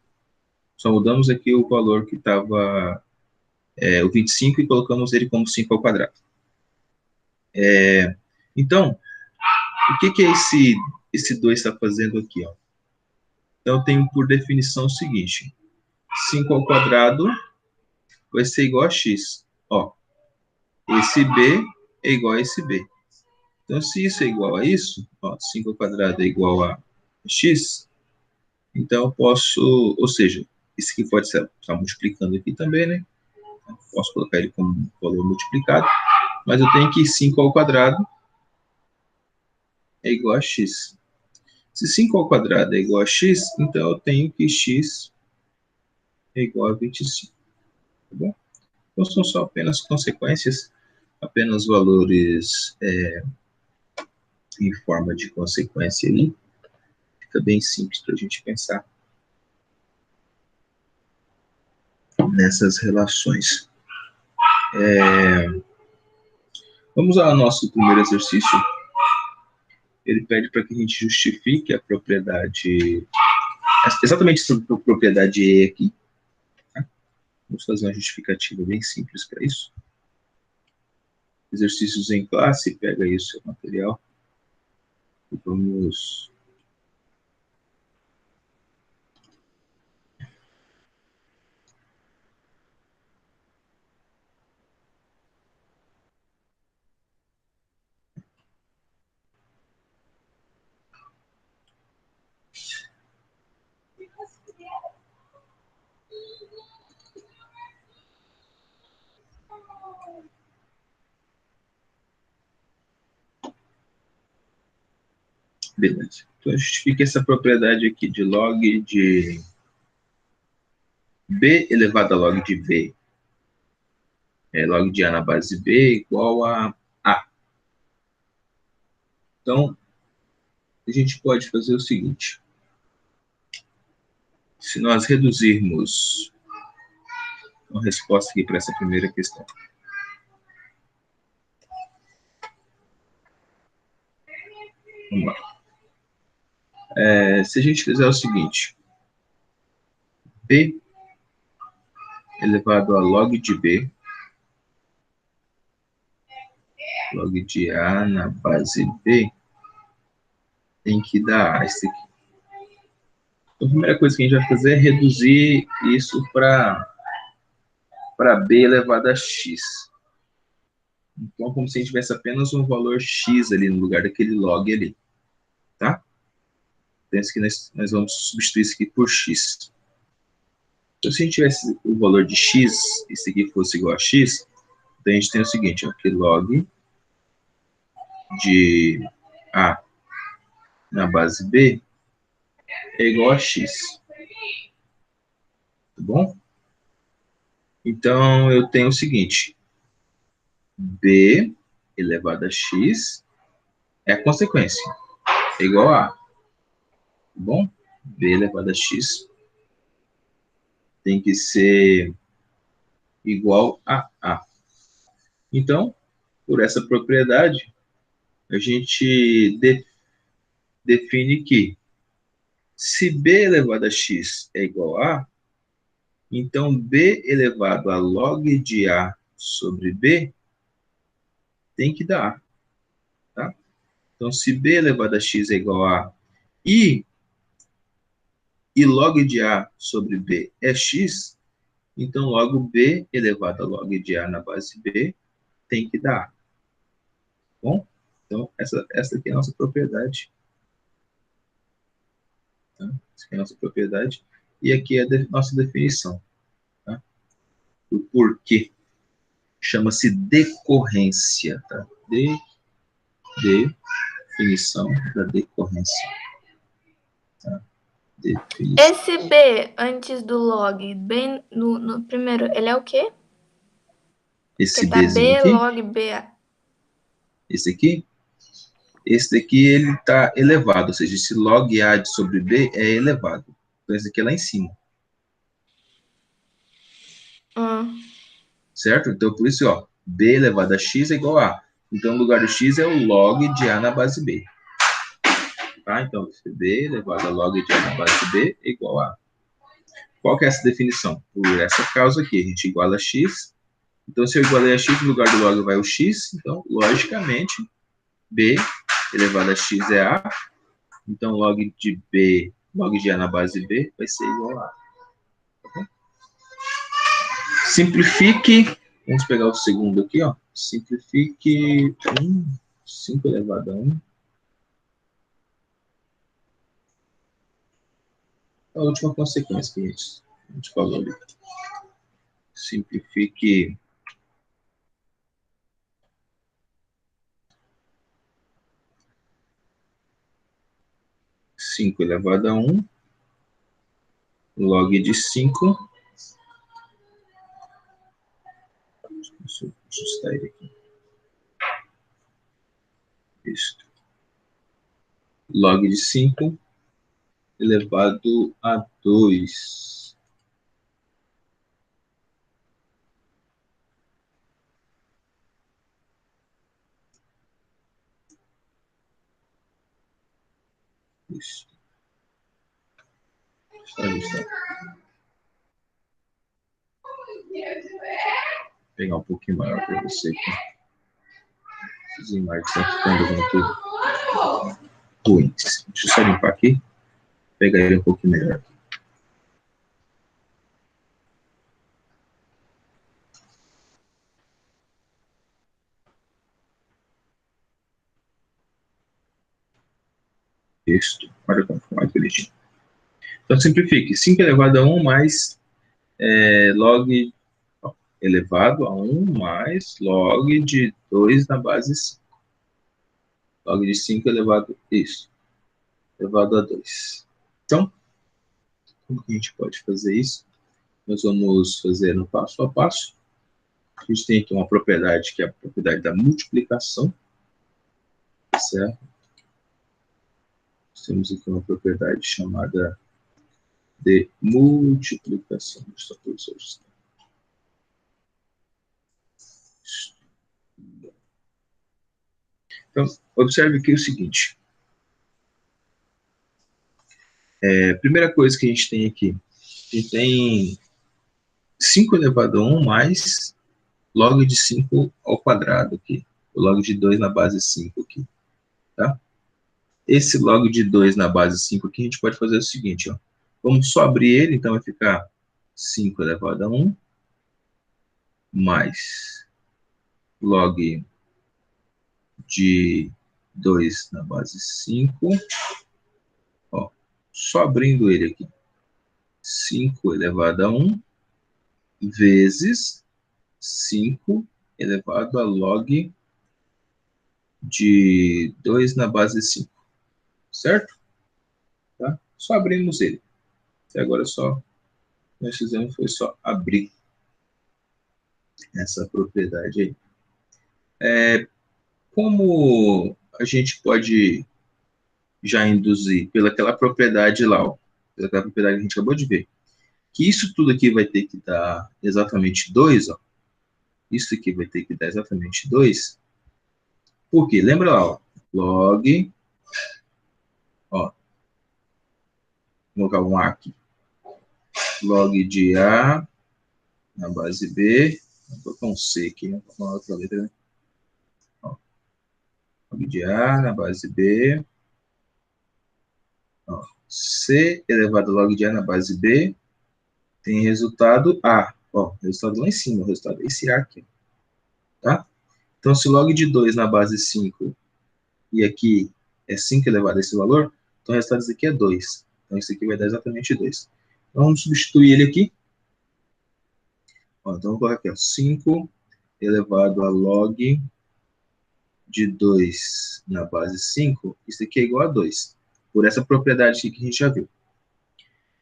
Só mudamos aqui o valor que estava o 25 e colocamos ele como 5 ao quadrado. Então, o que é esse 2 está fazendo aqui? Ó? Então, eu tenho por definição o seguinte. 5 ao quadrado vai ser igual a x. Ó, esse b é igual a esse b. Então, se isso é igual a isso, ó, 5 ao quadrado é igual a x, então eu posso, ou seja, isso aqui pode estar multiplicando aqui também, né? Posso colocar ele como valor multiplicado, mas eu tenho que 5 ao quadrado é igual a x. Se 5 ao quadrado é igual a x, então eu tenho que x é igual a 25. Tá bom? Então são só apenas consequências, apenas valores em forma de consequência aí. Fica bem simples para a gente pensar nessas relações. Vamos ao nosso primeiro exercício. Ele pede para que a gente justifique a propriedade, exatamente essa propriedade E aqui. Tá? Vamos fazer uma justificativa bem simples para isso. Exercícios em classe, pega aí o seu material e vamos... Beleza. Então, justifique essa propriedade aqui de log de B elevado a log de B. Log de A na base B igual a A. Então, a gente pode fazer o seguinte. Se nós reduzirmos uma resposta aqui para essa primeira questão. Vamos lá. Se a gente fizer o seguinte, B elevado a log de B, log de A na base B, tem que dar A. Isso aqui. Então, a primeira coisa que a gente vai fazer é reduzir isso para B elevado a x. Então, como se a gente tivesse apenas um valor x ali no lugar daquele log ali, tá? Pensa que nós vamos substituir isso aqui por x. Então, se a gente tivesse o valor de x, isso aqui fosse igual a x, então a gente tem o seguinte, ó, que log de A na base B é igual a x, tá bom? Então, eu tenho o seguinte, B elevado a x é a consequência, é igual a, tá bom? B elevado a x tem que ser igual a A. Então, por essa propriedade, a gente define que se B elevado a x é igual a A, então B elevado a log de A sobre B tem que dar A. Tá? Então, se B elevado a x é igual a e, e log de A sobre B é x, então logo B elevado a log de A na base B tem que dar A. Bom? Então, essa aqui é a nossa propriedade. Tá? Essa aqui é a nossa propriedade. E aqui é a nossa definição. Tá? O porquê. Chama-se decorrência. Tá? Definição da decorrência. Tá? Definição. Esse B antes do log, bem no primeiro, ele é o quê? Esse Porque tá Bzinho B aqui, log B. esse aqui, esse daqui ele está elevado, ou seja, esse log A sobre B é elevado. Então, esse aqui é lá em cima. Certo? Então, por isso, ó, B elevado a x é igual a A. Então, o lugar do x é o log de A na base B. Tá? Então, B elevado a log de A na base B é igual a A. Qual que é essa definição? Por essa causa aqui, a gente iguala x. Então, se eu igualei a x, no lugar do log vai o x. Então, logicamente, B elevado a x é A. Então, log de B, log de A na base B vai ser igual a A. Tá bom? Simplifique. Vamos pegar o segundo aqui, ó. Simplifique 5 elevado a 1. A última consequência que a gente falou ali. Simplifique 5 elevado a 1, log de 5. Deixa eu ajustar ele aqui. Isso. Log de 5 elevado a 2. Isso. Ajustar. Vou pegar um pouquinho maior para você aqui. Essas imagens estão ficando muito ruins. Deixa eu só limpar aqui. Pegar ele um pouquinho melhor. Texto. Olha como ficou mais bonitinho. Então, simplifique. 5 elevado a 1 mais log elevado a 1 mais log de 2 na base 5. Log de 5 elevado elevado a 2. Então, como que a gente pode fazer isso? Nós vamos fazer no passo a passo. A gente tem aqui uma propriedade que é a propriedade da multiplicação, certo? Nós temos aqui uma propriedade chamada de multiplicação. Deixa eu só ajustar. Então, observe aqui o seguinte. Primeira coisa que a gente tem aqui, a gente tem 5 elevado a 1 mais log de 5 ao quadrado aqui. O log de 2 na base 5 aqui, tá? Esse log de 2 na base 5 aqui, a gente pode fazer o seguinte, ó. Vamos só abrir ele, então vai ficar 5 elevado a 1 mais log de 2 na base 5. Ó, só abrindo ele aqui. 5 elevado a 1 vezes 5 elevado a log de 2 na base 5. Certo? Tá? Só abrimos ele. Até agora só nós fizemos foi só abrir essa propriedade aí. Como a gente pode já induzir pelaquela propriedade lá, ó, pelaquela propriedade que a gente acabou de ver, que isso tudo aqui vai ter que dar exatamente 2, ó. Isso aqui vai ter que dar exatamente 2. Por quê? Lembra lá, ó, log, ó, vou colocar um A aqui, log de A na base B, vou colocar um C aqui, né? Vou colocar uma outra letra, né? Ó, log de A na base B, ó, C elevado a log de A na base B, tem resultado A. Ó, resultado lá em cima, o resultado é esse A aqui. Tá? Então, se log de 2 na base 5 e aqui é 5 elevado a esse valor, então o resultado disso aqui é 2. Então, isso aqui vai dar exatamente 2. Então, vamos substituir ele aqui. Ó, então, vamos colocar aqui, ó, 5 elevado a log de 2 na base 5. Isso aqui é igual a 2. Por essa propriedade aqui que a gente já viu.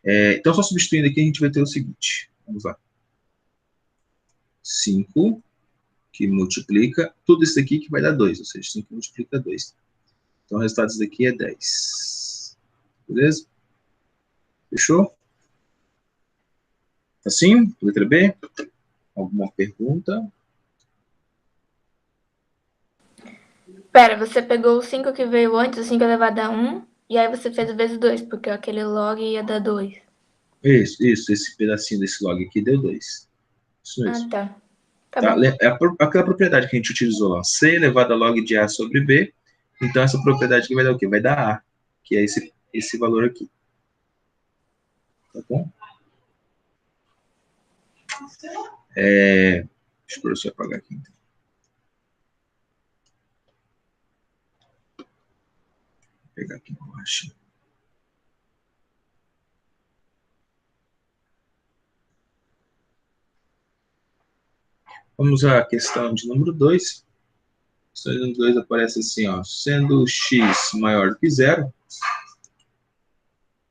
Então, só substituindo aqui, a gente vai ter o seguinte. Vamos lá. 5 que multiplica tudo isso aqui que vai dar 2, ou seja, 5 multiplica 2. Então, o resultado disso daqui é 10. Beleza? Fechou? Assim? Letra B? Alguma pergunta? Pera, você pegou o 5 que veio antes, o 5 elevado a 1, e aí você fez vezes 2, porque aquele log ia dar 2. Isso, esse pedacinho desse log aqui deu 2. Isso Ah, mesmo. tá. Tá Tá? bom. É aquela propriedade que a gente utilizou lá, C elevado a log de A sobre B. Então, essa propriedade aqui vai dar o quê? Vai dar A, que é esse valor aqui. Tá bom? Deixa o professor apagar aqui. Então. Vou pegar aqui embaixo. Vamos à questão de número 2. A questão de número 2 aparece assim, ó, sendo x maior do que zero,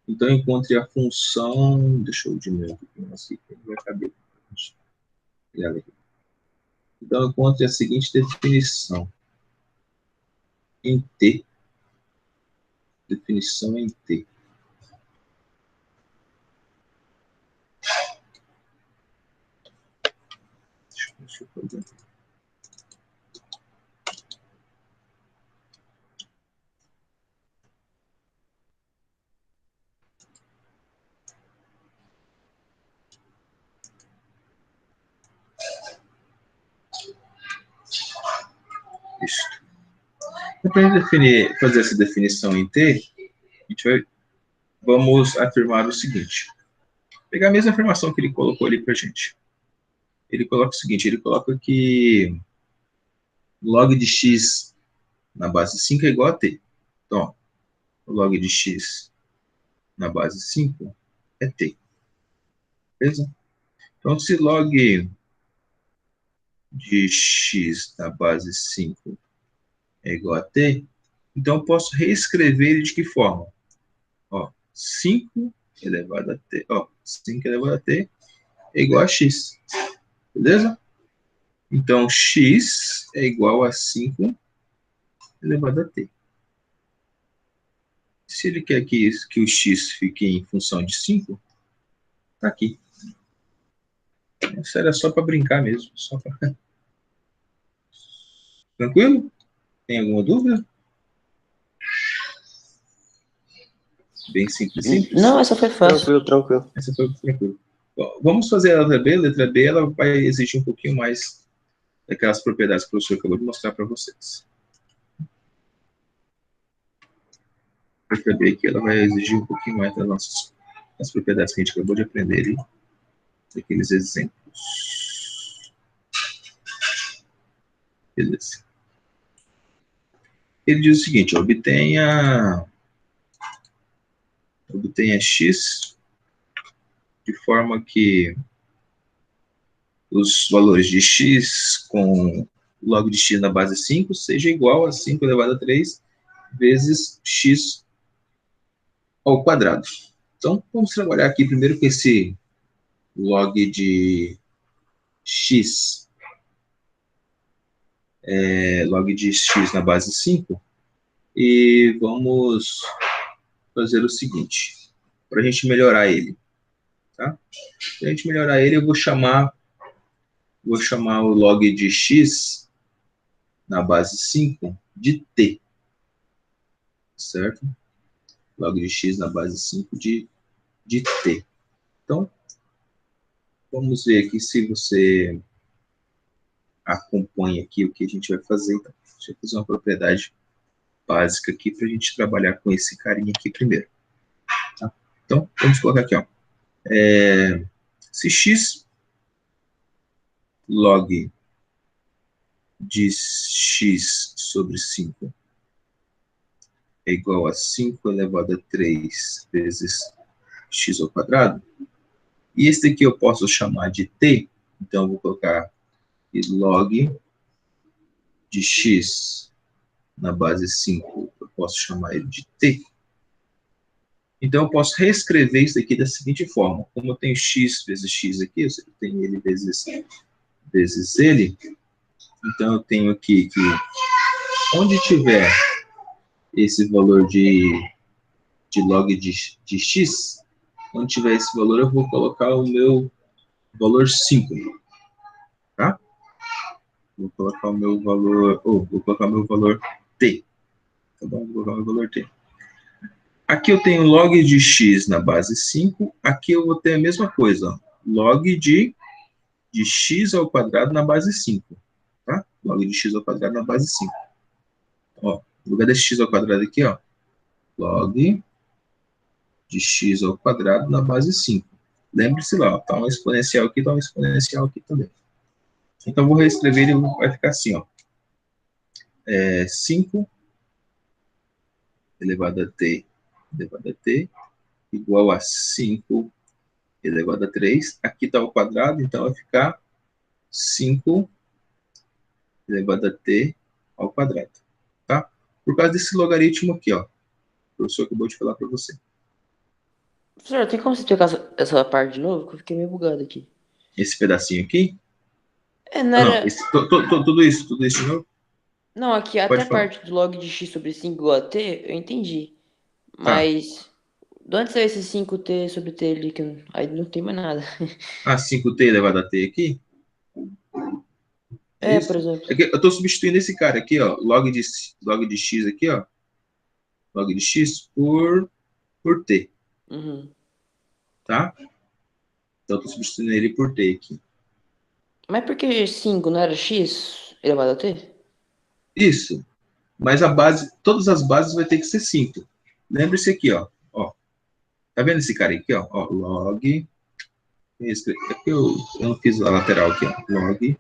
então encontre a função, deixa eu diminuir um pouquinho assim, que vai caber. Então encontre a seguinte definição em T. Definição em T. Deixa eu fazer. Isso. Então, para fazer essa definição em T, vamos afirmar o seguinte. Pegar a mesma afirmação que ele colocou ali para a gente. Ele coloca o seguinte, ele coloca que log de x na base 5 é igual a t. Então, ó, o log de x na base 5 é t. Beleza? Então, se log de x na base 5 é igual a t, então eu posso reescrever ele de que forma? Ó, 5 elevado a t, ó, 5 elevado a t é igual a x. Beleza? Então, x é igual a 5 elevado a t. Se ele quer que o x fique em função de 5, tá aqui. Isso era só para brincar mesmo. Só pra... Tranquilo? Tem alguma dúvida? Bem simples, simples. Não, essa foi fácil. Tranquilo. Essa foi tranquilo. Bom, vamos fazer a letra B. A letra B ela vai exigir um pouquinho mais daquelas propriedades que o professor acabou de mostrar para vocês. A letra B aqui ela vai exigir um pouquinho mais das propriedades que a gente acabou de aprender ali, daqueles exemplos. Beleza. Ele diz o seguinte: obtenha x de forma que os valores de x com log de x na base 5 seja igual a 5 elevado a 3 vezes x ao quadrado. Então, vamos trabalhar aqui primeiro com esse log de x, log de x na base 5, e vamos fazer o seguinte, para a gente melhorar ele. Tá? Para a gente melhorar ele, eu vou chamar o log de x na base 5 de t. Certo? Log de x na base 5 de t. Então, vamos ver aqui se você acompanha aqui o que a gente vai fazer. Então, deixa eu fazer uma propriedade básica aqui para a gente trabalhar com esse carinha aqui primeiro. Tá? Então, vamos colocar aqui, ó. Se x log de x sobre 5 é igual a 5 elevado a 3 vezes x ao quadrado, e esse daqui eu posso chamar de t, então eu vou colocar log de x na base 5, eu posso chamar ele de t. Então eu posso reescrever isso aqui da seguinte forma: como eu tenho x vezes x aqui, eu sempre tenho ele vezes ele, então eu tenho aqui que onde tiver esse valor de log de x, onde tiver esse valor, eu vou colocar o meu valor 5. Tá? Vou colocar o meu valor, vou colocar o meu valor t. Tá bom? Vou colocar o meu valor t. Aqui eu tenho log de x na base 5. Aqui eu vou ter a mesma coisa. Ó. Log de x ao quadrado na base 5. Tá? Log de x ao quadrado na base 5. Ó, no lugar desse x ao quadrado aqui, ó, log de x ao quadrado na base 5. Lembre-se lá, está um exponencial aqui, está um exponencial aqui também. Então, eu vou reescrever e vai ficar assim, ó. 5 elevado a t igual a 5 elevado a 3. Aqui está o quadrado, então vai ficar 5 elevado a t ao quadrado. Tá? Por causa desse logaritmo aqui, ó. O professor acabou de falar para você. Professor, tem como você explicar essa parte de novo? Que eu fiquei meio bugado aqui. Esse pedacinho aqui? Não era... tudo isso de novo? Não, aqui Pode até a falar. parte do log de x sobre 5 igual a t, eu entendi. Mas, de onde saiu esse 5t sobre t ali? Que aí não tem mais nada. 5t elevado a t aqui? Por exemplo. É que eu estou substituindo esse cara aqui, ó, log de x aqui, ó, log de x por t. Uhum. Tá? Então, eu estou substituindo ele por t aqui. Mas por que 5 não era x elevado a t? Isso. Mas a base, todas as bases vai ter que ser 5. Lembre-se aqui, ó. Tá vendo esse cara aqui, ó? Log. Eu não fiz a lateral aqui, ó. Log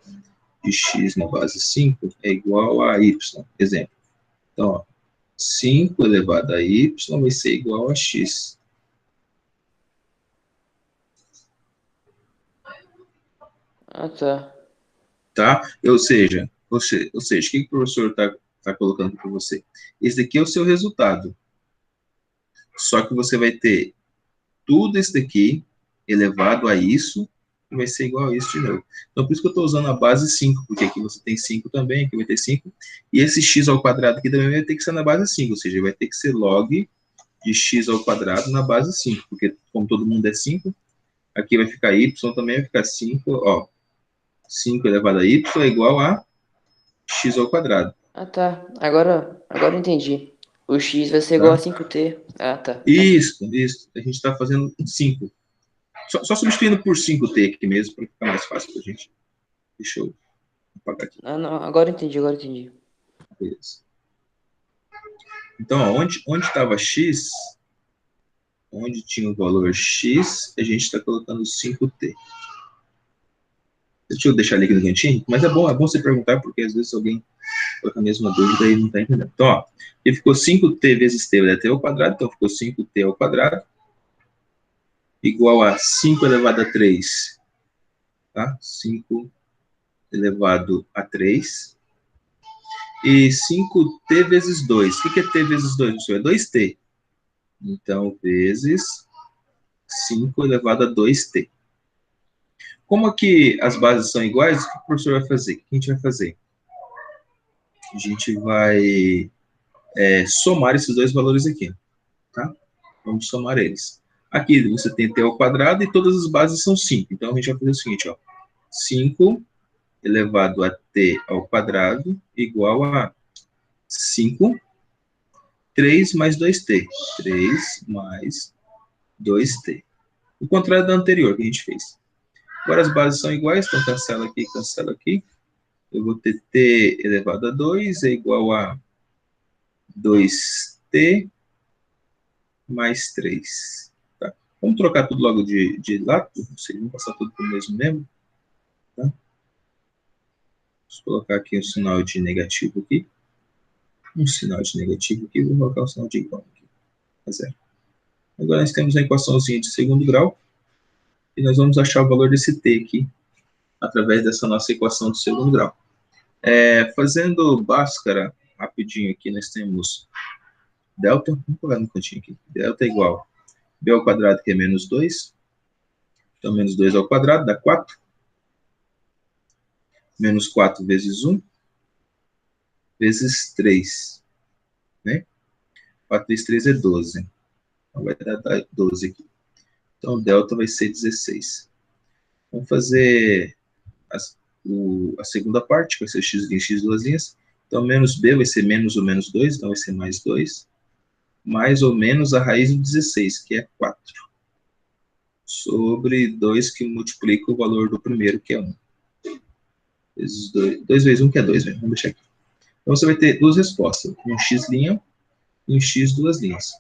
de x na base 5 é igual a y. Exemplo. Então, ó, 5 elevado a y vai ser igual a x. Tá. Tá? Ou seja, o que o professor está colocando para você? Esse daqui é o seu resultado. Só que você vai ter tudo isso daqui elevado a isso e vai ser igual a isso de novo. Então, por isso que eu estou usando a base 5, porque aqui você tem 5 também, aqui vai ter 5. E esse x ao quadrado aqui também vai ter que ser na base 5, ou seja, vai ter que ser log de x ao quadrado na base 5, porque como todo mundo é 5, aqui vai ficar y, também vai ficar 5, ó. 5 elevado a y é igual a x ao quadrado. Tá. Agora eu entendi. O x vai ser igual a Tá? 5t. Ah, tá. Isso. A gente está fazendo 5. Só substituindo por 5t aqui mesmo, para ficar mais fácil para a gente. Deixa eu apagar aqui. Ah, não. Agora entendi, agora entendi. Beleza. Então, ó, onde estava x, onde tinha o valor x, a gente está colocando 5t. Deixa eu deixar ali aqui no cantinho, mas é bom você perguntar, porque às vezes alguém fica com a mesma dúvida e não está entendendo. Então, ó, ele ficou 5t vezes t vai dar t ao quadrado, então ficou 5t ao quadrado, igual a 5 elevado a 3, tá? 5 elevado a 3. E 5t vezes 2. O que é t vezes 2, professor? É 2t. Então, vezes 5 elevado a 2t. Como aqui as bases são iguais, o que o professor vai fazer? O que a gente vai fazer? A gente vai somar esses dois valores aqui, tá? Vamos somar eles. Aqui você tem t ao quadrado e todas as bases são 5. Então, a gente vai fazer o seguinte, ó. 5 elevado a t ao quadrado igual a 5, 3 mais 2t. 3 mais 2t. O contrário da anterior que a gente fez. Agora as bases são iguais, então cancela aqui, cancela aqui. Eu vou ter t elevado a 2 é igual a 2t mais 3. Tá? Vamos trocar tudo logo de lado, vamos passar tudo para o mesmo mesmo. Tá? Vou colocar aqui um sinal de negativo aqui. Um sinal de negativo aqui, vou colocar um sinal de igual aqui. Tá zero. Agora nós temos a equaçãozinha de segundo grau, e nós vamos achar o valor desse t aqui, através dessa nossa equação de segundo grau. Fazendo Bhaskara rapidinho aqui, nós temos delta, vamos colocar no cantinho aqui, delta é igual a b ao quadrado, que é menos 2, então menos 2 ao quadrado dá 4, menos 4 vezes 1, vezes 3, né? 4 vezes 3 é 12, então vai dar 12 aqui. Então delta vai ser 16. Vamos fazer a segunda parte, que vai ser x em x duas linhas. Então menos b vai ser menos o menos 2, então vai ser mais 2, mais ou menos a raiz de 16, que é 4, sobre 2 que multiplica o valor do primeiro, que é 1. Vezes 2 vezes 1, que é 2, né? Vamos deixar aqui. Então você vai ter duas respostas, um x' e um x duas linhas.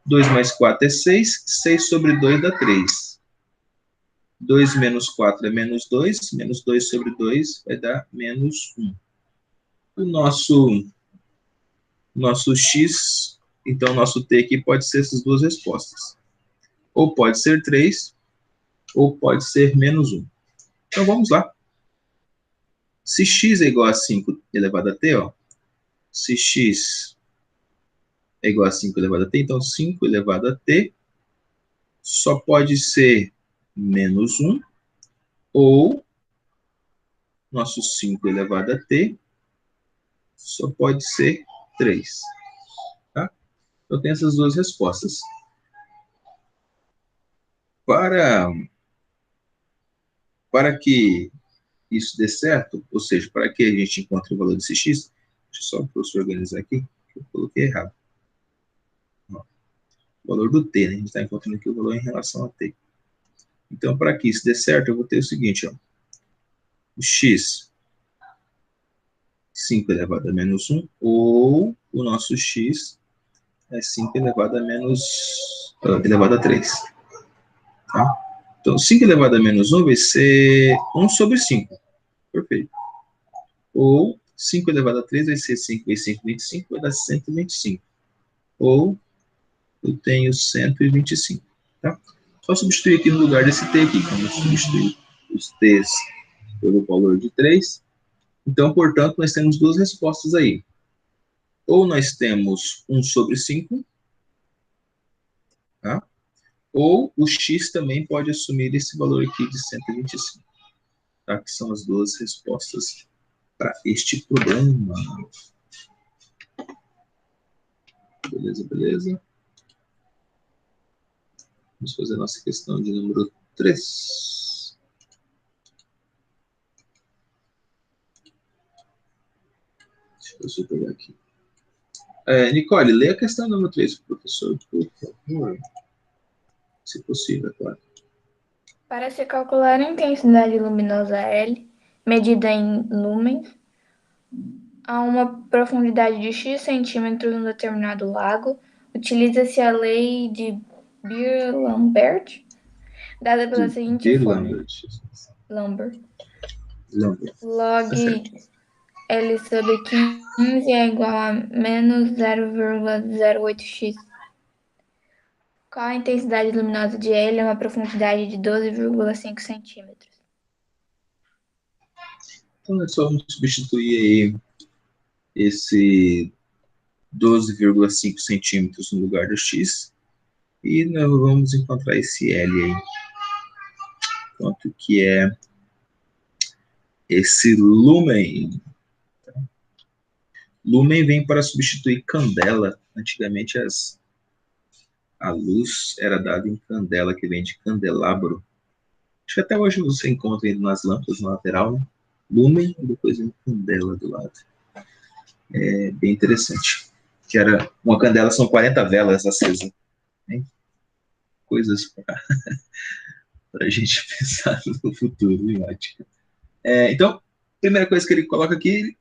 2 mais 4 é 6, 6 sobre 2 dá 3. 2 menos 4 é menos 2, menos 2 sobre 2 vai dar menos 1. O nosso x, então nosso t aqui pode ser essas duas respostas. Ou pode ser 3, ou pode ser menos 1. Então vamos lá. Se x é igual a 5 elevado a t, ó, se x é igual a 5 elevado a t, então 5 elevado a t só pode ser menos 1, ou nosso 5 elevado a t só pode ser 3. Tá? Eu tenho essas duas respostas. Para que isso dê certo, ou seja, para que a gente encontre o valor desse x, deixa só o professor organizar aqui, que eu coloquei errado. Ó, o valor do t, né? A gente está encontrando aqui o valor em relação a t. Então, para que isso dê certo, eu vou ter o seguinte, ó. O x, 5 elevado a menos 1, ou o nosso x é 5 elevado a elevado a 3. Tá? Então, 5 elevado a menos 1 vai ser 1 sobre 5. Perfeito. Ou 5 elevado a 3 vai ser 5 vezes 5, 25, vai dar 125. Ou eu tenho 125. Tá? Só substituir aqui no lugar desse t aqui. Vamos substituir os t's pelo valor de 3. Então, portanto, nós temos duas respostas aí. Ou nós temos 1 sobre 5, tá? Ou o x também pode assumir esse valor aqui de 125. Tá? Que são as duas respostas para este problema. Beleza, beleza. Vamos fazer a nossa questão de número 3. Deixa eu só pegar aqui. Nicole, lê a questão número 3 para o professor, por favor. Se possível, é claro. Para se calcular a intensidade luminosa L, medida em lumens, a uma profundidade de x centímetros num determinado lago, utiliza-se a lei de Beer-Lambert, dada pela seguinte fórmula. Lambert. Log L sobre 15 é igual a menos 0,08x. Qual a intensidade luminosa de L a uma profundidade de 12,5 centímetros? Então, é só vamos substituir aí esse 12,5 centímetros no lugar do x e nós vamos encontrar esse L aí. Quanto que é esse lumen? Lumen vem para substituir candela. Antigamente a luz era dada em candela, que vem de candelabro. Acho que até hoje você encontra nas lâmpadas na lateral, né? Lumen e depois vem candela do lado. É bem interessante. Que era uma candela, são 40 velas acesas. Né? Coisas para a gente pensar no futuro, em ótica. Então, primeira coisa que ele coloca aqui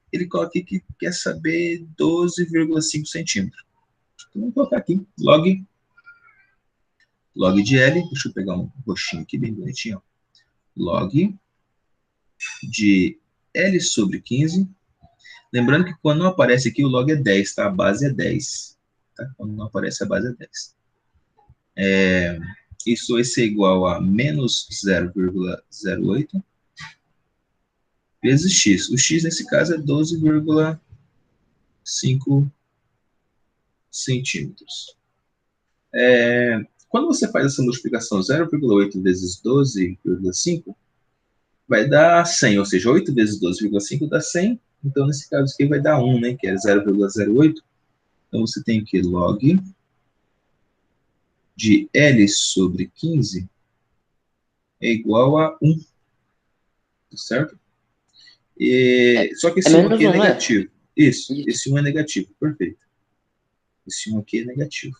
que quer saber 12,5 centímetros. Então, vamos colocar aqui, log de L, deixa eu pegar um roxinho aqui, bem bonitinho, log de L sobre 15, lembrando que quando não aparece aqui, o log é 10, tá? A base é 10, tá? Quando não aparece, a base é 10. Isso vai ser igual a menos 0,08 vezes x. O x, nesse caso, é 12,5 centímetros. Quando você faz essa multiplicação 0,8 vezes 12,5, vai dar 100, ou seja, 8 vezes 12,5 dá 100. Então, nesse caso aqui, vai dar 1, né, que é 0,08. Então, você tem que log de L sobre 15 é igual a 1. Tá certo? Só que esse 1 aqui é negativo. Isso, esse 1 é negativo, perfeito. Esse 1 aqui é negativo.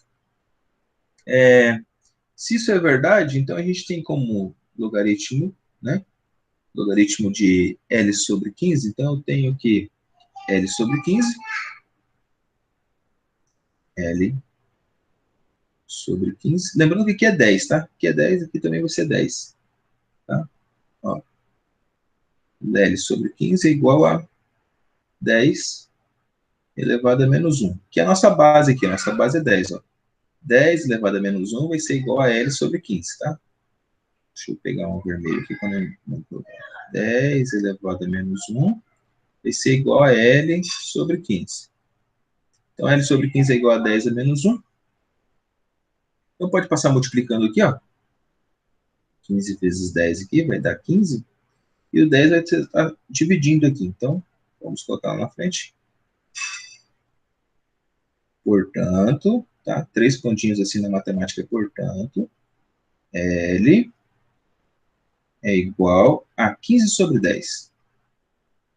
Se isso é verdade, então a gente tem como logaritmo, né? Logaritmo de L sobre 15. Então, eu tenho que L sobre 15. L sobre 15. Lembrando que aqui é 10, tá? Aqui é 10, aqui também vai ser 10. Tá? Ó. L sobre 15 é igual a 10 elevado a menos 1. Que é a nossa base aqui. A nossa base é 10. Ó. 10 elevado a menos 1 vai ser igual a L sobre 15, tá? Deixa eu pegar um vermelho aqui. Quando eu não tô... 10 elevado a menos 1 vai ser igual a L sobre 15. Então, L sobre 15 é igual a 10 a menos 1. Então, pode passar multiplicando aqui, ó. 15 vezes 10 aqui vai dar 15. E o 10 vai estar dividindo aqui. Então, vamos colocar lá na frente. Portanto, tá? 3 pontinhos assim na matemática. Portanto, L é igual a 15 sobre 10.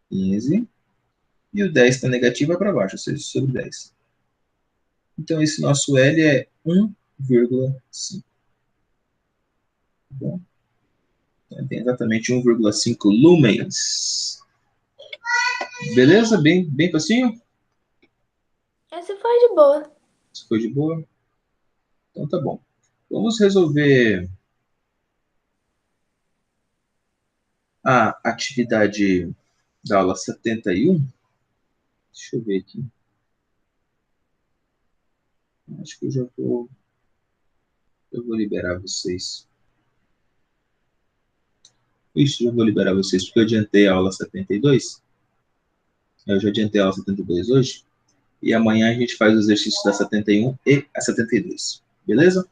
15. E o 10 está negativo, vai para baixo, ou seja, sobre 10. Então, esse nosso L é 1,5. Tá bom? Então, tem exatamente 1,5 lumens. Beleza? Bem facinho? Essa foi de boa. Isso foi de boa? Então tá bom. Vamos resolver a atividade da aula 71. Deixa eu ver aqui. Acho que eu vou liberar vocês. Isso, já vou liberar vocês, porque eu adiantei a aula 72. Eu já adiantei a aula 72 hoje. E amanhã a gente faz os exercícios da 71 e a 72. Beleza?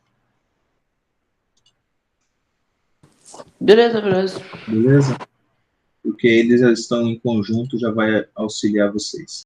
Beleza. Beleza? Porque eles já estão em conjunto, já vai auxiliar vocês.